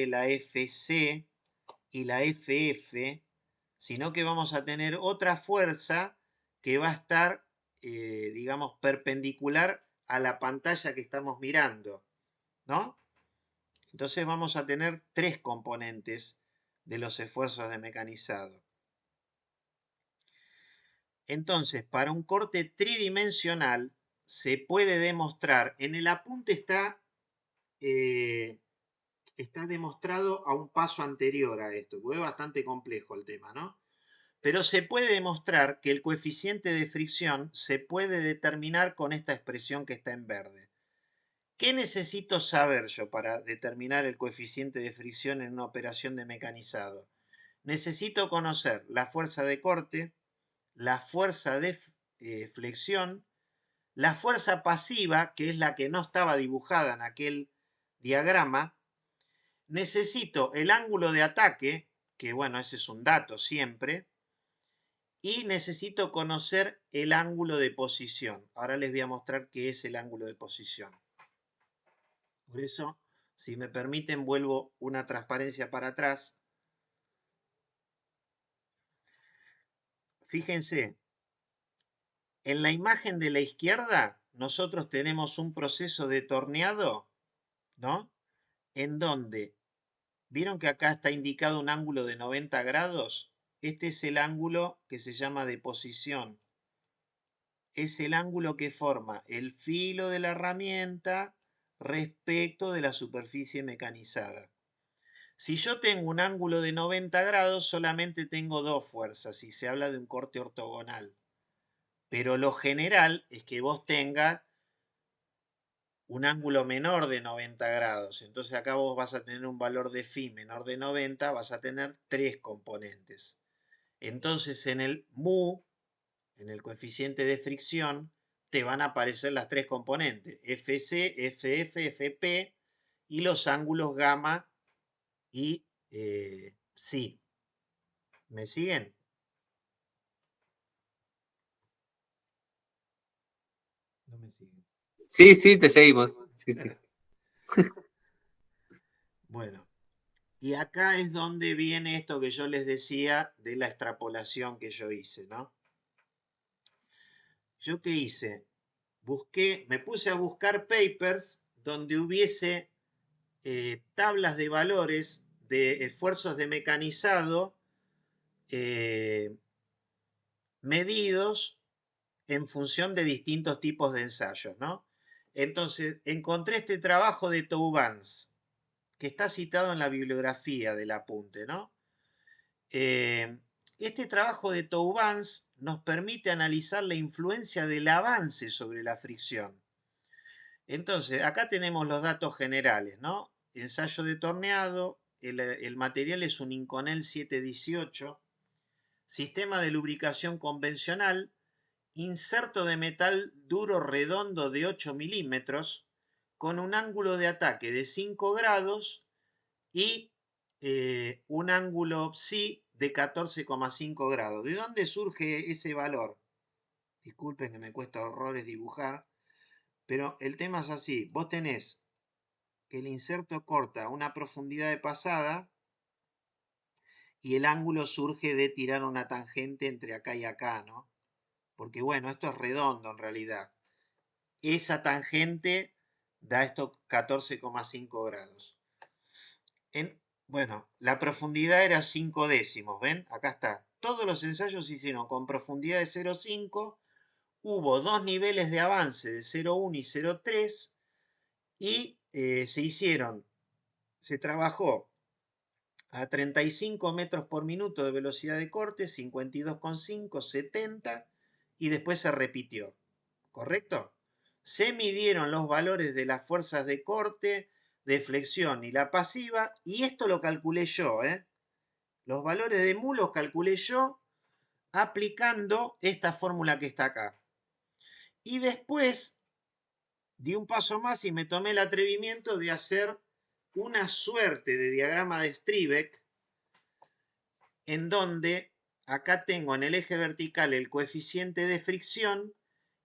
la FC y la FF, sino que vamos a tener otra fuerza que va a estar, digamos, perpendicular a la pantalla que estamos mirando, ¿no? Entonces vamos a tener 3 componentes de los esfuerzos de mecanizado. Entonces, para un corte tridimensional, se puede demostrar, en el apunte está demostrado a un paso anterior a esto, porque es bastante complejo el tema, ¿no? Pero se puede demostrar que el coeficiente de fricción se puede determinar con esta expresión que está en verde. ¿Qué necesito saber yo para determinar el coeficiente de fricción en una operación de mecanizado? Necesito conocer la fuerza de corte, la fuerza de flexión, la fuerza pasiva, que es la que no estaba dibujada en aquel diagrama. Necesito el ángulo de ataque, que bueno, ese es un dato siempre. Y necesito conocer el ángulo de posición. Ahora les voy a mostrar qué es el ángulo de posición. Por eso, si me permiten, vuelvo una transparencia para atrás. Fíjense, en la imagen de la izquierda, nosotros tenemos un proceso de torneado, ¿no? En donde, ¿vieron que acá está indicado un ángulo de 90 grados? Este es el ángulo que se llama de posición. Es el ángulo que forma el filo de la herramienta respecto de la superficie mecanizada. Si yo tengo un ángulo de 90 grados, solamente tengo dos fuerzas y se habla de un corte ortogonal. Pero lo general es que vos tengas un ángulo menor de 90 grados. Entonces acá vos vas a tener un valor de phi menor de 90, vas a tener tres componentes. Entonces en el mu, en el coeficiente de fricción, te van a aparecer las tres componentes, FC, FF, FP, y los ángulos gamma y psi. ¿Me siguen? No me siguen. Sí, sí, te seguimos. Sí, sí. Bueno, y acá es donde viene esto que yo les decía de la extrapolación que yo hice, ¿no? ¿Yo qué hice? Me puse a buscar papers donde hubiese tablas de valores de esfuerzos de mecanizado medidos en función de distintos tipos de ensayos, ¿no? Entonces, encontré este trabajo de Toubans, que está citado en la bibliografía del apunte, ¿no? Este trabajo de Toubans nos permite analizar la influencia del avance sobre la fricción. Entonces, acá tenemos los datos generales, ¿no? Ensayo de torneado, el material es un Inconel 718, sistema de lubricación convencional, inserto de metal duro redondo de 8 milímetros, con un ángulo de ataque de 5 grados y un ángulo psi de 14,5 grados. ¿De dónde surge ese valor? Disculpen que me cuesta horrores dibujar, pero el tema es así. Vos tenés que el inserto corta una profundidad de pasada y el ángulo surge de tirar una tangente entre acá y acá, ¿no? Porque bueno, esto es redondo en realidad. Esa tangente da estos 14,5 grados. Bueno, la profundidad era 5 décimos, ¿ven? Acá está. Todos los ensayos se hicieron con profundidad de 0,5. Hubo dos niveles de avance de 0,1 y 0,3 y se trabajó a 35 metros por minuto de velocidad de corte, 52,5, 70 y después se repitió. ¿Correcto? Se midieron los valores de las fuerzas de corte, de flexión y la pasiva, y esto lo calculé yo, ¿eh? Los valores de mu los calculé yo aplicando esta fórmula que está acá. Y después di un paso más y me tomé el atrevimiento de hacer una suerte de diagrama de Strebeck en donde acá tengo en el eje vertical el coeficiente de fricción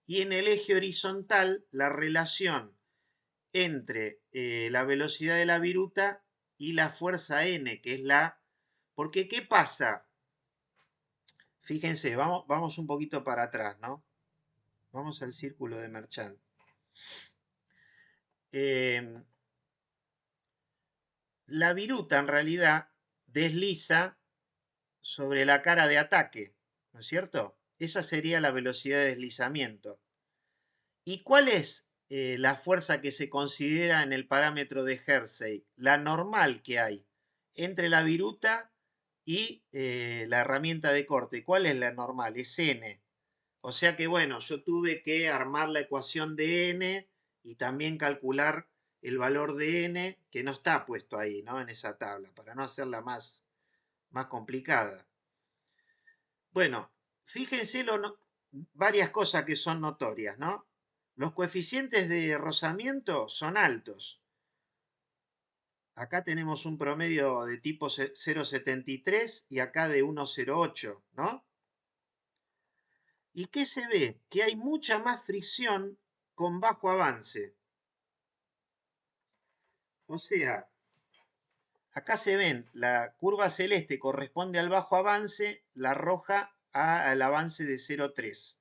y en el eje horizontal la relación entre la velocidad de la viruta y la fuerza N, que es la... Porque, ¿qué pasa? Fíjense, vamos un poquito para atrás, ¿no? Vamos al círculo de Merchant. La viruta en realidad desliza sobre la cara de ataque, ¿no es cierto? Esa sería la velocidad de deslizamiento. ¿Y cuál es la fuerza que se considera en el parámetro de Hersey? La normal que hay entre la viruta y la herramienta de corte. ¿Cuál es la normal? Es N. O sea que, bueno, yo tuve que armar la ecuación de N y también calcular el valor de N, que no está puesto ahí, ¿no? En esa tabla, para no hacerla más complicada. Bueno, fíjense varias cosas que son notorias, ¿no? Los coeficientes de rozamiento son altos. Acá tenemos un promedio de tipo 0,73 y acá de 1,08, ¿no? ¿Y qué se ve? Que hay mucha más fricción con bajo avance. O sea, acá se ven, la curva celeste corresponde al bajo avance, la roja al avance de 0,3.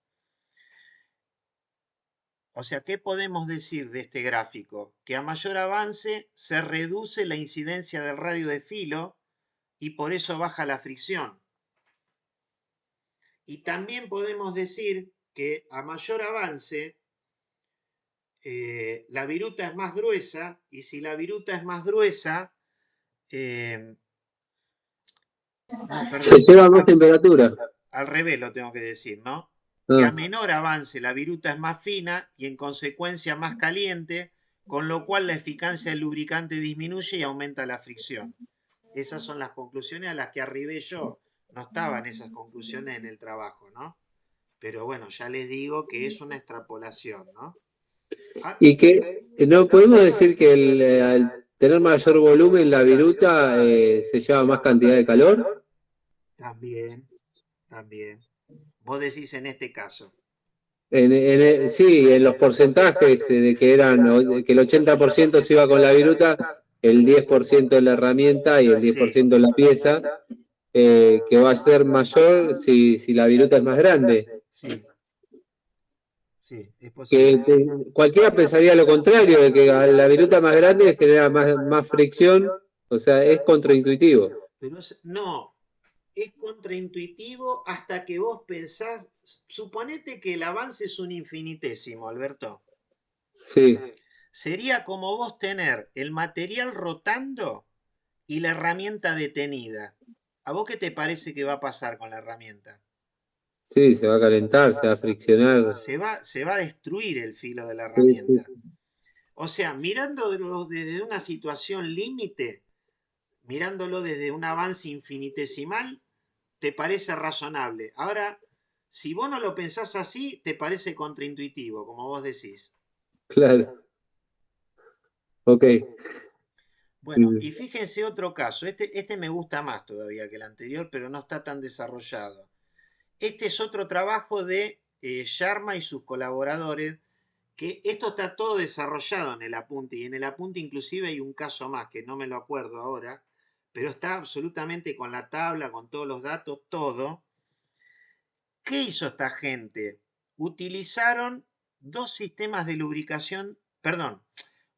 O sea, ¿qué podemos decir de este gráfico? Que a mayor avance se reduce la incidencia del radio de filo y por eso baja la fricción. Y también podemos decir que a mayor avance la viruta es más gruesa, y si la viruta es más gruesa, no, Se perdón, lleva más temperatura. al revés lo tengo que decir, ¿no? Que a Ah, menor avance la viruta es más fina y en consecuencia más caliente, con lo cual la eficacia del lubricante disminuye y aumenta la fricción. Esas son las conclusiones a las que arribé yo. No estaban esas conclusiones en el trabajo, ¿no? Pero bueno, ya les digo que es una extrapolación, ¿no? Ah, y que no podemos decir que al tener mayor volumen la viruta se lleva más cantidad de calor. también, también. Vos decís en este caso. Sí, en los porcentajes de que que el 80% se iba con la viruta, el 10% en la herramienta y el Sí, 10% en la pieza, que va a ser mayor si la viruta es más grande. sí, sí, es Que posible, sí. cualquiera pensaría lo contrario, de que a la viruta más grande genera más fricción, o sea, es contraintuitivo. Pero no, es contraintuitivo hasta que vos pensás, suponete que el avance es un infinitésimo, Alberto. Sí, Sería como vos tener el material rotando y la herramienta detenida. ¿A vos qué te parece que va a pasar con la herramienta? sí, se va a calentar, se va a friccionar. Se va a destruir el filo de la Sí, sí, herramienta. O sea, mirándolo desde una situación límite, mirándolo desde un avance infinitesimal, te parece razonable. Ahora, si vos no lo pensás así, te parece contraintuitivo, como vos decís. claro, ok. Bueno, y fíjense otro caso. Este me gusta más todavía que el anterior, pero no está tan desarrollado. Este es otro trabajo de Sharma y sus colaboradores, que esto está todo desarrollado en el apunte, y en el apunte inclusive hay un caso más, que no me lo acuerdo ahora, pero está absolutamente con la tabla, con todos los datos, todo. ¿Qué hizo esta gente? Utilizaron dos sistemas de lubricación, perdón,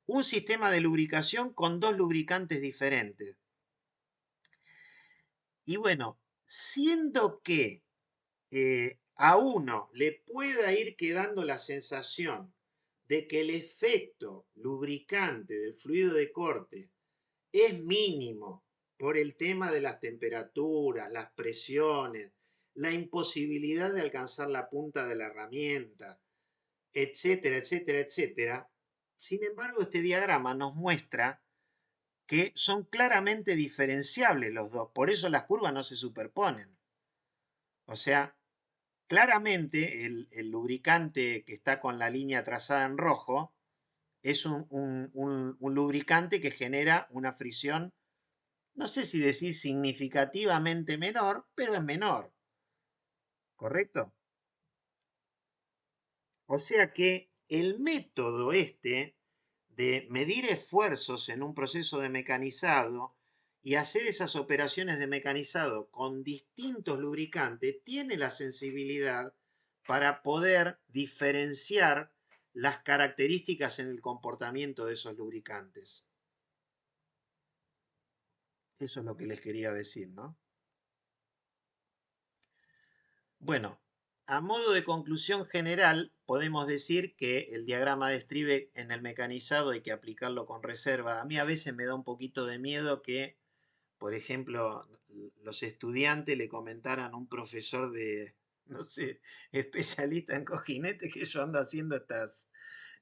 un sistema de lubricación con dos lubricantes diferentes. Y bueno, siendo que a uno le pueda ir quedando la sensación de que el efecto lubricante del fluido de corte es mínimo por el tema de las temperaturas, las presiones, la imposibilidad de alcanzar la punta de la herramienta, etcétera, etcétera, etcétera. Sin embargo, este diagrama nos muestra que son claramente diferenciables los dos, por eso las curvas no se superponen. O sea, claramente el lubricante que está con la línea trazada en rojo es un lubricante que genera una fricción, no sé si decir significativamente menor, pero es menor, ¿correcto? O sea que el método este de medir esfuerzos en un proceso de mecanizado y hacer esas operaciones de mecanizado con distintos lubricantes tiene la sensibilidad para poder diferenciar las características en el comportamiento de esos lubricantes. Eso es lo que les quería decir, ¿no? Bueno, a modo de conclusión general, podemos decir que el diagrama de Strybeck en el mecanizado hay que aplicarlo con reserva. A mí a veces me da un poquito de miedo que, por ejemplo, los estudiantes le comentaran a un profesor de, no sé, especialista en cojinetes que yo ando haciendo estas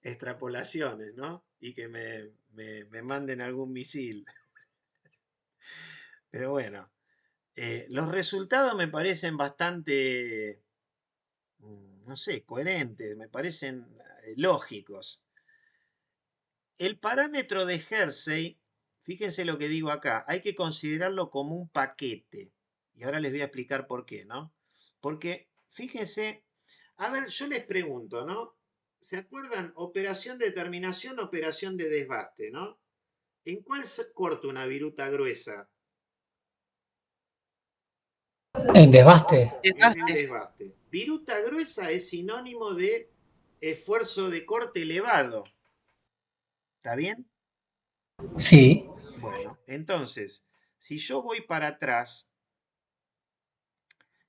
extrapolaciones, ¿no? Y que me manden algún misil. Pero bueno, los resultados me parecen bastante, no sé, coherentes, me parecen lógicos. El parámetro de Hersey, fíjense lo que digo acá, hay que considerarlo como un paquete. Y ahora les voy a explicar por qué, ¿no? Porque, fíjense, a ver, yo les pregunto, ¿no? ¿Se acuerdan? Operación de terminación, operación de desbaste, ¿no? ¿En cuál se corta una viruta gruesa? En desbaste. En el Desgaste. desbaste. Viruta gruesa es sinónimo de esfuerzo de corte elevado. ¿Está bien? Sí. Bueno, entonces, si yo voy para atrás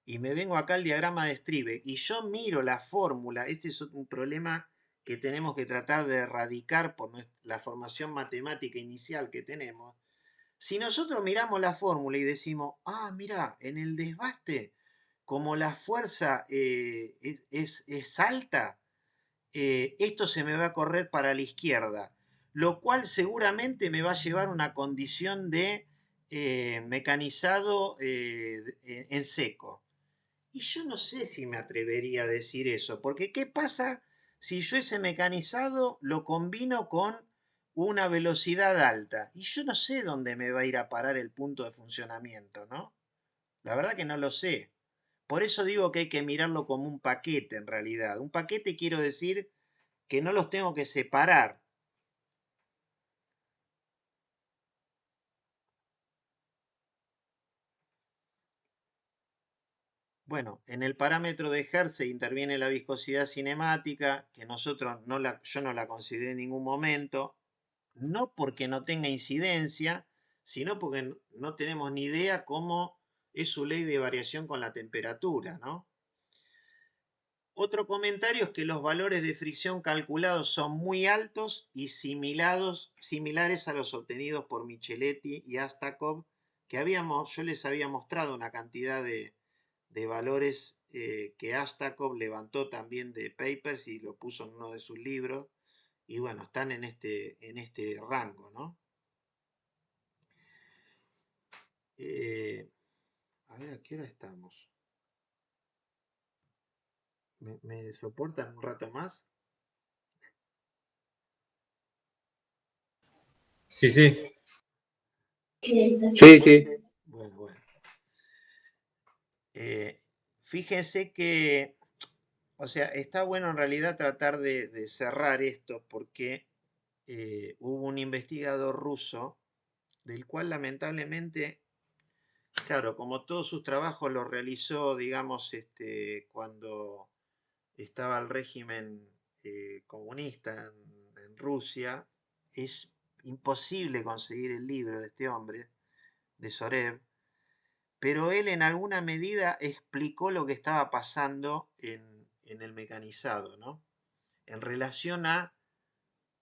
y me vengo acá al diagrama de Strybeck y yo miro la fórmula, este es un problema que tenemos que tratar de erradicar por la formación matemática inicial que tenemos. Si nosotros miramos la fórmula y decimos, ah, mira, en el desbaste, como la fuerza es alta, esto se me va a correr para la izquierda, lo cual seguramente me va a llevar a una condición de mecanizado en seco. Y yo no sé si me atrevería a decir eso, porque ¿qué pasa si yo ese mecanizado lo combino con una velocidad alta? Y yo no sé dónde me va a ir a parar el punto de funcionamiento, ¿no? La verdad que no lo sé. Por eso digo que hay que mirarlo como un paquete en realidad. Un paquete quiero decir que no los tengo que separar. Bueno, en el parámetro de Hertz interviene la viscosidad cinemática, que yo no la consideré en ningún momento, no porque no tenga incidencia, sino porque no tenemos ni idea cómo es su ley de variación con la temperatura, ¿no? Otro comentario es que los valores de fricción calculados son muy altos y similares a los obtenidos por Micheletti y Astakov, que yo les había mostrado una cantidad de valores que Astakov levantó también de papers y lo puso en uno de sus libros. Y bueno, están en este rango, ¿no? A ver, ¿a qué hora estamos? ¿Me soportan un rato más? Sí, sí. Sí, sí. Bueno. Fíjense que, o sea, está bueno en realidad tratar de cerrar esto porque hubo un investigador ruso del cual lamentablemente, claro, como todos sus trabajos los realizó, digamos, cuando estaba el régimen comunista en Rusia, es imposible conseguir el libro de este hombre, de Sorev, pero él en alguna medida explicó lo que estaba pasando en el mecanizado, ¿no? En relación a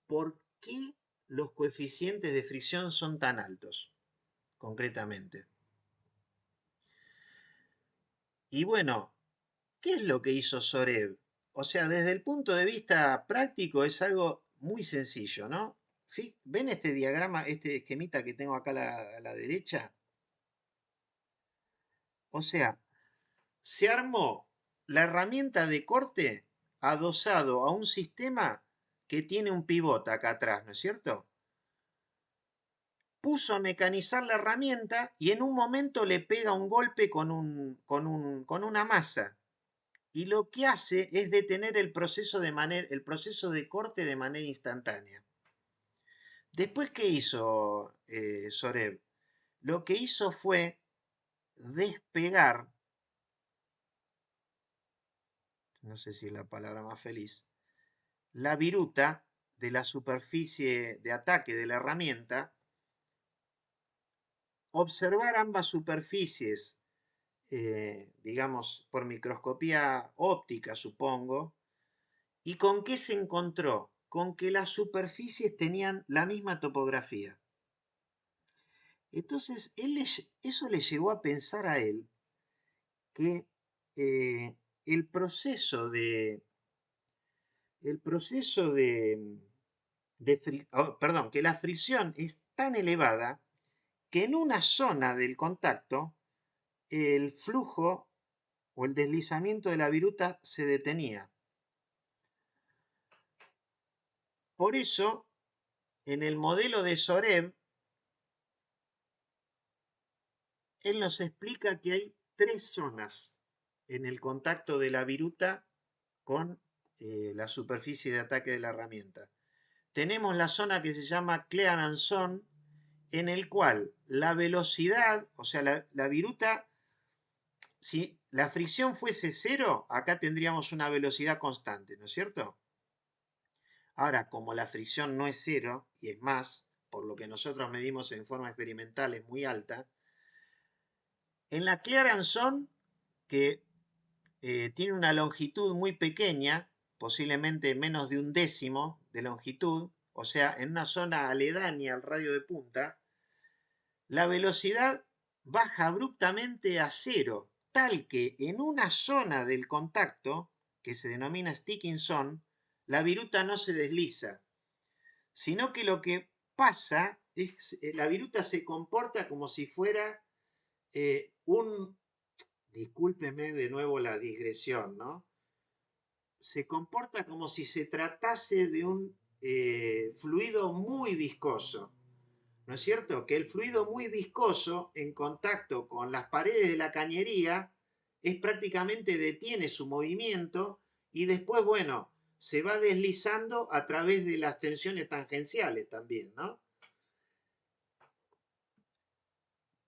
por qué los coeficientes de fricción son tan altos, concretamente. Y bueno, ¿qué es lo que hizo Sorev? O sea, desde el punto de vista práctico es algo muy sencillo, ¿no? ¿Ven este diagrama, este esquemita que tengo acá a la derecha? O sea, se armó la herramienta de corte adosado a un sistema que tiene un pivote acá atrás, ¿no es cierto? Puso a mecanizar la herramienta y en un momento le pega un golpe con una masa. Y lo que hace es detener el proceso de corte de manera instantánea. Después, ¿qué hizo Sorev? Lo que hizo fue despegar, no sé si es la palabra más feliz, la viruta de la superficie de ataque de la herramienta, observar ambas superficies, digamos, por microscopía óptica, supongo, ¿Y con qué se encontró? Con que las superficies tenían la misma topografía. Entonces, eso le llevó a pensar a él que el proceso de, perdón, que la fricción es tan elevada que en una zona del contacto el flujo o el deslizamiento de la viruta se detenía. Por eso, en el modelo de Sorev, él nos explica que hay 3 zonas en el contacto de la viruta con la superficie de ataque de la herramienta. Tenemos la zona que se llama clearance zone, en el cual la velocidad, o sea, la viruta, si la fricción fuese 0, acá tendríamos una velocidad constante, ¿no es cierto? Ahora, como la fricción no es 0, y es más, por lo que nosotros medimos en forma experimental es muy alta, en la clearance zone, que tiene una longitud muy pequeña, posiblemente menos de 1/10 de longitud, o sea, en una zona aledaña al radio de punta, la velocidad baja abruptamente a 0, tal que en una zona del contacto, que se denomina sticking zone, la viruta no se desliza, sino que lo que pasa es que la viruta se comporta como si fuera discúlpeme de nuevo la digresión, ¿no? Se comporta como si se tratase de un fluido muy viscoso, ¿no es cierto? Que el fluido muy viscoso en contacto con las paredes de la cañería prácticamente detiene su movimiento y después, bueno, se va deslizando a través de las tensiones tangenciales también, ¿no?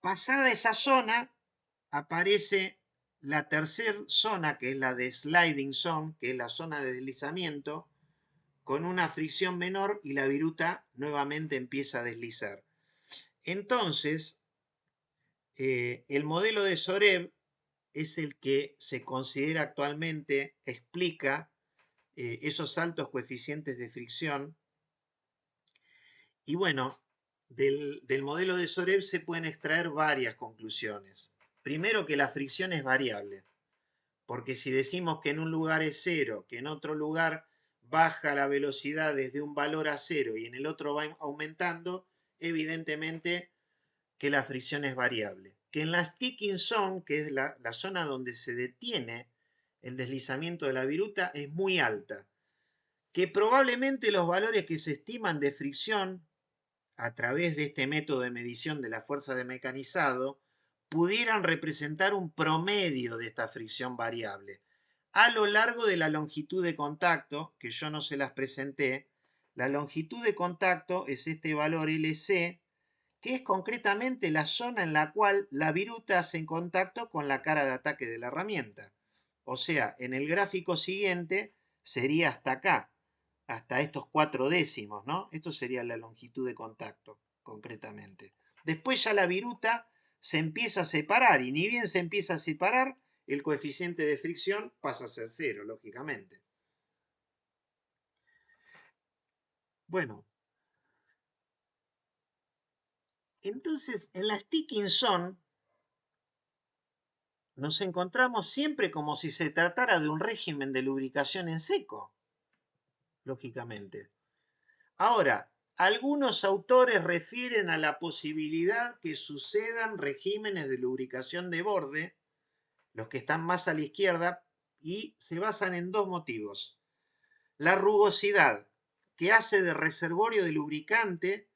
Pasada esa zona, aparece la tercera zona, que es la de sliding zone, que es la zona de deslizamiento, con una fricción menor y la viruta nuevamente empieza a deslizar. Entonces, el modelo de Sorev es el que se considera actualmente explica esos altos coeficientes de fricción. Y bueno, del modelo de Sorev se pueden extraer varias conclusiones. Primero, que la fricción es variable, porque si decimos que en un lugar es 0, que en otro lugar baja la velocidad desde un valor a 0 y en el otro va aumentando, evidentemente que la fricción es variable. Que en la sticking zone, que es la zona donde se detiene el deslizamiento de la viruta, es muy alta. Que probablemente los valores que se estiman de fricción a través de este método de medición de la fuerza de mecanizado pudieran representar un promedio de esta fricción variable. A lo largo de la longitud de contacto, que yo no se las presenté, la longitud de contacto es este valor LC, que es concretamente la zona en la cual la viruta hace en contacto con la cara de ataque de la herramienta. O sea, en el gráfico siguiente sería hasta acá, hasta estos 4 décimos, ¿no? Esto sería la longitud de contacto, concretamente. Después ya la viruta se empieza a separar, y ni bien se empieza a separar, el coeficiente de fricción pasa a ser 0, lógicamente. Bueno, entonces en la sticking zone nos encontramos siempre como si se tratara de un régimen de lubricación en seco, lógicamente. Ahora, algunos autores refieren a la posibilidad que sucedan regímenes de lubricación de borde, los que están más a la izquierda, y se basan en 2 motivos. La rugosidad, que hace de reservorio de lubricante,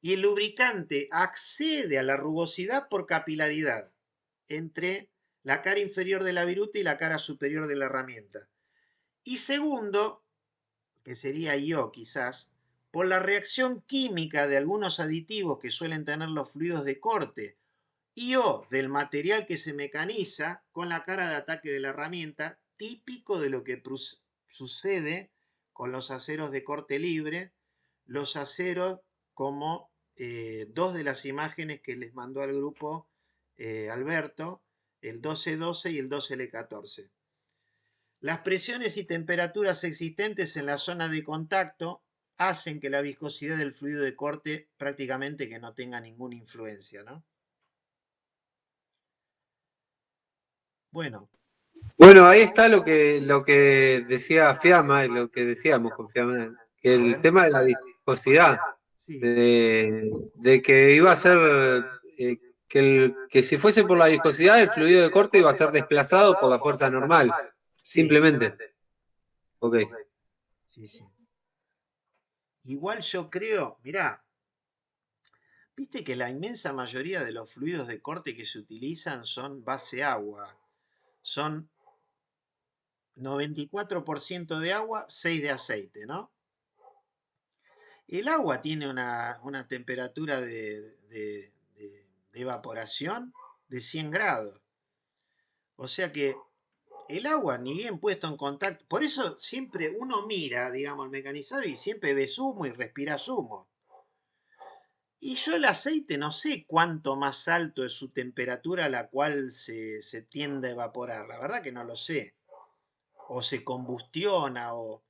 y el lubricante accede a la rugosidad por capilaridad entre la cara inferior de la viruta y la cara superior de la herramienta. Y segundo, que sería IO quizás, por la reacción química de algunos aditivos que suelen tener los fluidos de corte, IO del material que se mecaniza con la cara de ataque de la herramienta, típico de lo que sucede con los aceros de corte libre, los aceros como 2 de las imágenes que les mandó al grupo Alberto, el 1212 y el 12L14. Las presiones y temperaturas existentes en la zona de contacto hacen que la viscosidad del fluido de corte prácticamente que no tenga ninguna influencia, ¿no? Bueno, Bueno, ahí está lo que decía Fiamma, y lo que decíamos con Fiamma, que a el ver, tema de la viscosidad, sí, de que iba a ser, que si fuese por la viscosidad, el fluido de corte iba a ser desplazado por la fuerza normal, sí, simplemente. Ok. sí, sí. Igual yo creo, mirá, viste que la inmensa mayoría de los fluidos de corte que se utilizan son base agua. Son 94% de agua, 6 de aceite, ¿no? El agua tiene una temperatura de evaporación de 100 grados. O sea que el agua, ni bien puesto en contacto, por eso siempre uno mira, digamos, el mecanizado y siempre ve humo y respira humo. Y yo el aceite no sé cuánto más alto es su temperatura a la cual se tiende a evaporar. La verdad que no lo sé. O se combustiona o...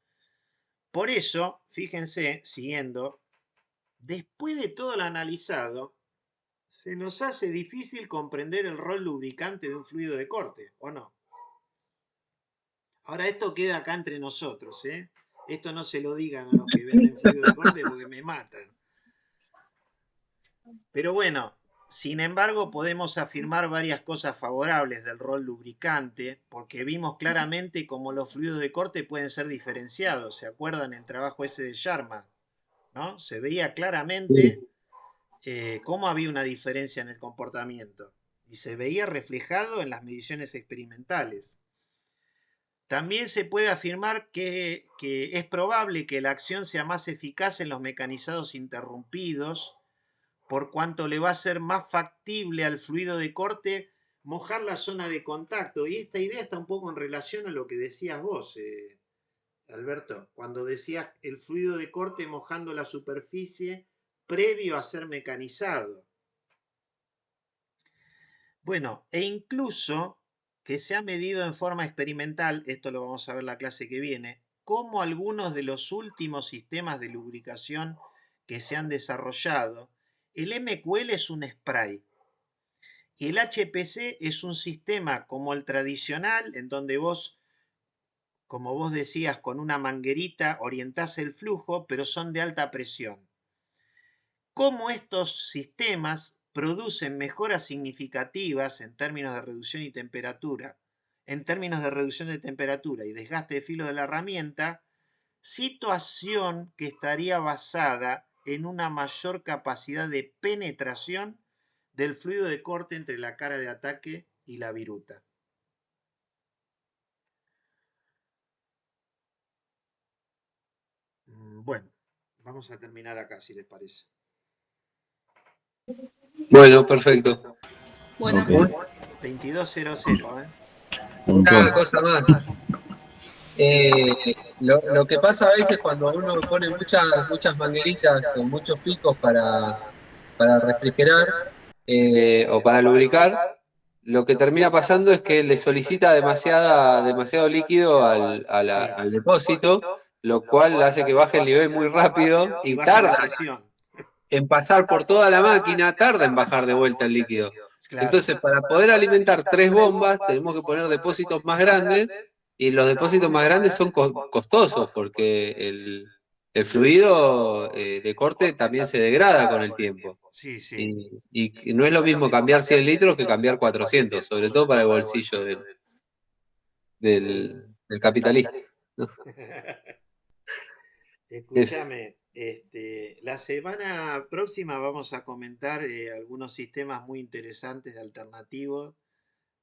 Por eso, fíjense, siguiendo, después de todo lo analizado, se nos hace difícil comprender el rol lubricante de un fluido de corte, ¿o no? Ahora, esto queda acá entre nosotros, ¿eh? Esto no se lo digan a los que venden fluido de corte porque me matan. Pero bueno, sin embargo, podemos afirmar varias cosas favorables del rol lubricante, porque vimos claramente cómo los fluidos de corte pueden ser diferenciados. ¿Se acuerdan el trabajo ese de Sharma? ¿No? Se veía claramente cómo había una diferencia en el comportamiento y se veía reflejado en las mediciones experimentales. También se puede afirmar que es probable que la acción sea más eficaz en los mecanizados interrumpidos, por cuanto le va a ser más factible al fluido de corte mojar la zona de contacto. Y esta idea está un poco en relación a lo que decías vos, Alberto, cuando decías el fluido de corte mojando la superficie previo a ser mecanizado. Bueno, e incluso que se ha medido en forma experimental, esto lo vamos a ver la clase que viene, cómo algunos de los últimos sistemas de lubricación que se han desarrollado, el MQL es un spray y el HPC es un sistema como el tradicional, en donde vos, como vos decías, con una manguerita orientás el flujo, pero son de alta presión. Cómo estos sistemas producen mejoras significativas en términos de reducción y temperatura, en términos de reducción de temperatura y desgaste de filo de la herramienta, situación que estaría basada en una mayor capacidad de penetración del fluido de corte entre la cara de ataque y la viruta. Bueno, vamos a terminar acá si les parece. Bueno, perfecto. Bueno, Ok. 22:00, ¿eh? Una cosa más. Lo que pasa a veces cuando uno pone muchas mangueritas o muchos picos para refrigerar o para lubricar, lo que termina pasando es que le solicita demasiado líquido Sí. al depósito, lo cual hace que baje el nivel muy rápido Y y baja la tarda presión. en pasar por toda la máquina, tarda en bajar de vuelta el líquido. Claro. Entonces, para poder alimentar 3 bombas, tenemos que poner depósitos más grandes, y los depósitos más grandes son costosos, porque el fluido de corte también se degrada con el tiempo. Sí, sí. Y no es lo mismo cambiar 100 litros que cambiar 400, sobre todo para el bolsillo del capitalista, ¿no? Escúchame, la semana próxima vamos a comentar algunos sistemas muy interesantes alternativos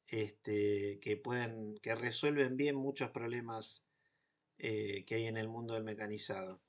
que resuelven bien muchos problemas que hay en el mundo del mecanizado.